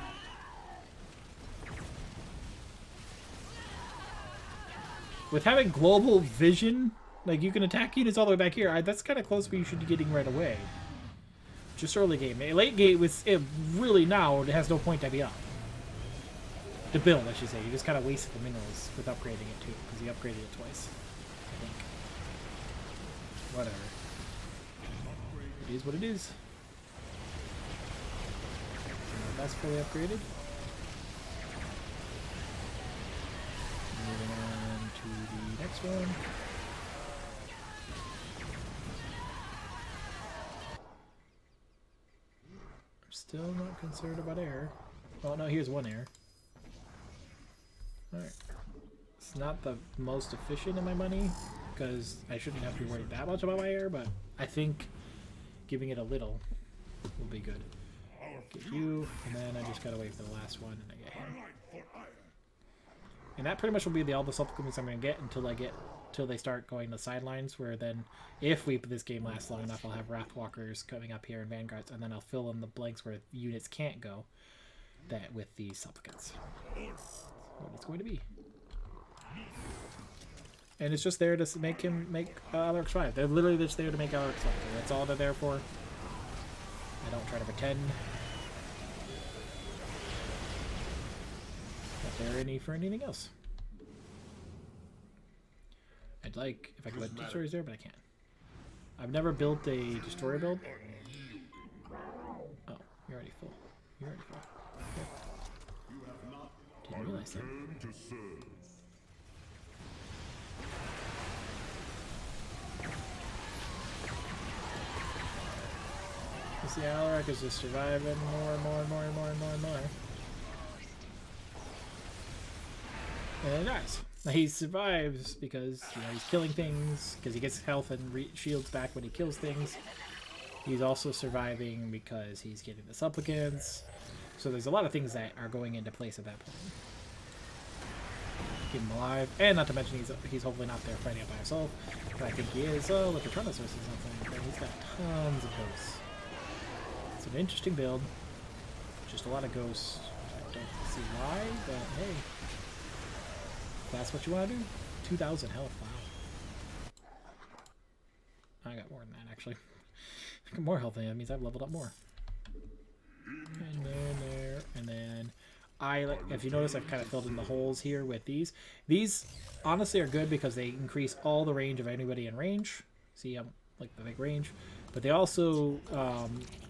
With having global vision, like you can attack units all the way back here, that's kind of close to what you should be getting right away. Just early game. Late game, it really now it has no point to be up. To build, I should say. You just kind of wasted the minerals with upgrading it too, because you upgraded it twice. I think. Whatever. It is what it is. That's fully upgraded. Moving on to the next one. I'm still not concerned about air. Oh no, here's one air. Alright. It's not the most efficient in my money, because I shouldn't have to be worried that much about my air, but I think giving it a little will be good. Get you, and then I just gotta wait for the last one, and I get him. And that pretty much will be all the supplements I'm gonna get until they start going to sidelines, where then, if this game lasts long enough, I'll have Wrathwalkers coming up here and Vanguards, and then I'll fill in the blanks where units can't go that with the supplicants. What it's going to be. And it's just there to make Alarx 5. They're literally just there to make Alarx 5. That's all they're there for. I don't try to pretend that they're for anything else. I'd like if I could put destroyers there, but I can't. I've never built a destroyer build. Oh, you're already full. You're already full. Okay. Didn't realize that. You see, Alaric is just surviving more and more and more and more and more and more. and then dies. Now, he survives because, you know, he's killing things, because he gets health and shields back when he kills things. He's also surviving because he's getting the supplicants. So there's a lot of things that are going into place at that point. Keep him alive, and not to mention he's hopefully not there fighting it by himself. But I think he is. Oh, look, Eternosaurus is something. He's got tons of ghosts. It's an interesting build. Just a lot of ghosts. I don't see why, but hey. If that's what you want to do. 2,000 health, wow. I got more than that, actually. I got more health than that means I've leveled up more. And then there, and then if you notice, I've kind of filled in the holes here with these. These honestly are good because they increase all the range of anybody in range. See, I'm like the big range, but they also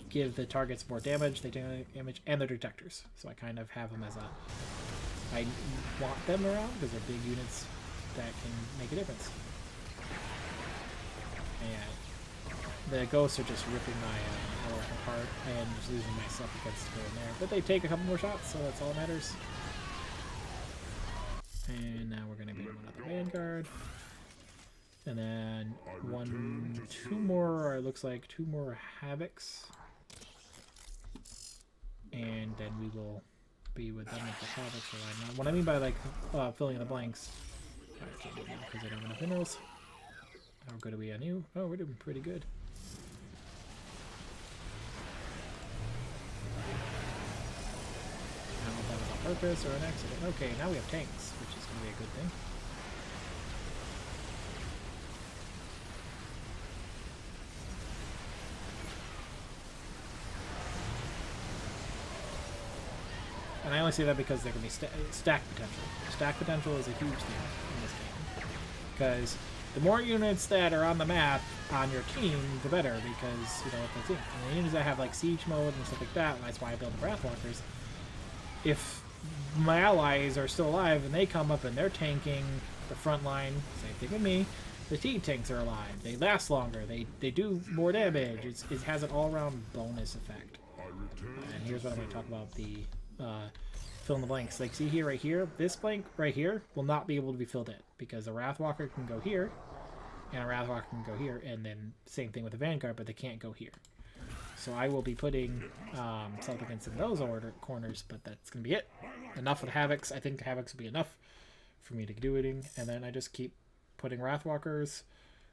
give the targets more damage. They take damage, and they're detectors. So I kind of have them as I want them around because they're big units that can make a difference. And the ghosts are just ripping my network apart and just losing my supplicants to go in there. But they take a couple more shots, so that's all that matters. And now we're going to beat another Vanguard. And then two more, or it looks like 2 more Havocs. And then we will be with them with the Havocs right now. What I mean by like filling in the blanks, I can't do that because I don't have enough minerals. How good are we on you? Oh, we're doing pretty good. I don't know if that was on purpose or an accident. Okay, now we have tanks, which is going to be a good thing. And I only say that because there can be stack potential. Stack potential is a huge thing in this game. Because the more units that are on the map on your team, the better. Because, you know, if that's it. And the units that have, like, siege mode and stuff like that, and that's why I build the Wrathwalkers. If my allies are still alive and they come up and they're tanking the front line, same thing with me, the T-tanks are alive. They last longer. They do more damage. It has an all-around bonus effect. And here's what I'm going to talk about the... fill in the blanks. Like, see here, right here, this blank right here will not be able to be filled in because a Wrathwalker can go here and a Wrathwalker can go here, and then same thing with the Vanguard, but they can't go here. So I will be putting supplicants in those corners, but that's gonna be it. Enough with Havocs. I think Havocs will be enough for me to do it, and then I just keep putting Wrathwalkers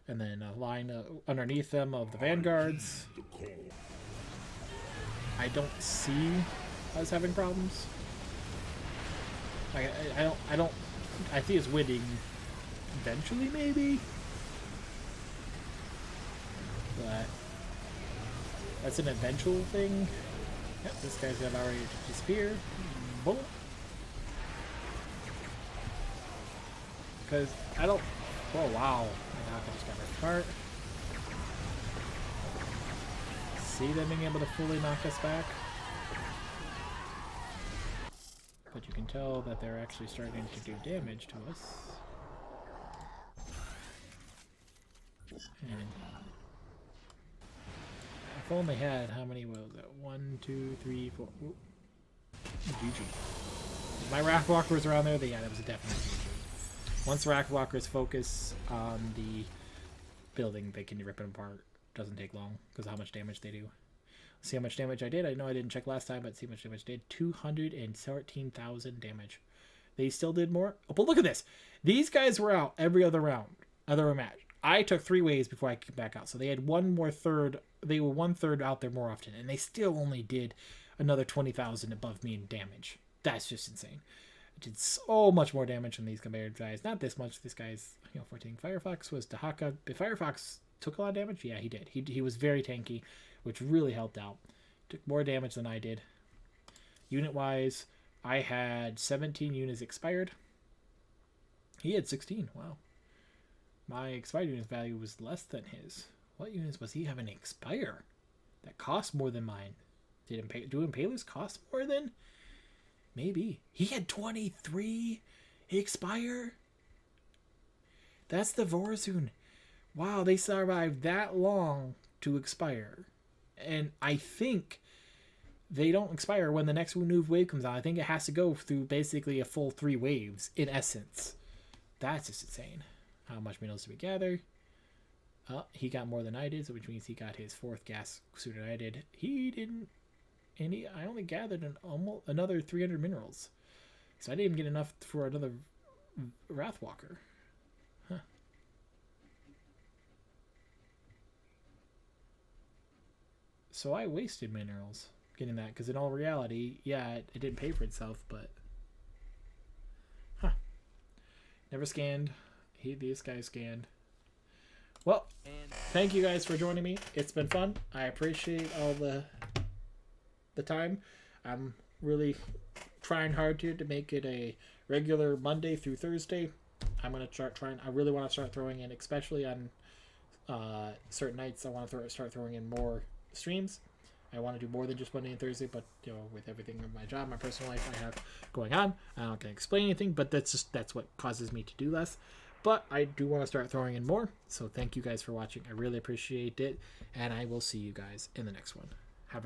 and then a line underneath them of the Vanguards. I don't see us having problems. I see us winning eventually, maybe, but that's an eventual thing. Yep, this guy's got already disappear. Boom. Because I don't. Oh wow! I just got ripped apart. See them being able to fully knock us back. But you can tell that they're actually starting to do damage to us. And I've only had, how many was that? 1, 2, 3, 4. Ooh. GG. My Wrathwalkers around there, yeah, that was a definite GG. Once Wrathwalkers focus on the building, they can rip it apart. Doesn't take long because of how much damage they do. See how much damage I did. I know I didn't check last time, but see how much damage I did. 213,000 damage. They still did more. Oh, but look at this. These guys were out every other round, other match. I took 3 waves before I came back out, so they had one more third. They were 1/3 out there more often, and they still only did another 20,000 above me in damage. That's just insane. I did so much more damage than these compared guys. Not this much. This guy's 14. Firefox was Dahaka. But Firefox took a lot of damage. Yeah, he did. He was very tanky, which really helped out. Took more damage than I did. Unit-wise, I had 17 units expired. He had 16. Wow. My expired units value was less than his. What units was he having expire? That cost more than mine. Do Impalers cost more than? Maybe. He had 23 expire? That's the Vorazun. Wow, they survived that long to expire. And I think they don't expire when the next new wave comes out. I think it has to go through basically a full 3 waves in essence. That's just insane. How much minerals did we gather? He got more than I did, so which means he got his 4th gas sooner than I did. He didn't, and I only gathered almost another 300 minerals, so I didn't even get enough for another Wrathwalker. Huh. So I wasted minerals getting that, because in all reality, yeah, it didn't pay for itself, but never scanned. This guy scanned. Well, thank you guys for joining me. It's been fun. I appreciate all the time. I'm really trying hard to make it a regular Monday through Thursday. I'm gonna start trying. I really want to start throwing in, especially on certain nights. I want to start throwing in more streams. I want to do more than just Monday and Thursday, but with everything in my job, my personal life I have going on, I'm not gonna explain anything. But that's what causes me to do less. But I do want to start throwing in more. So thank you guys for watching. I really appreciate it. And I will see you guys in the next one.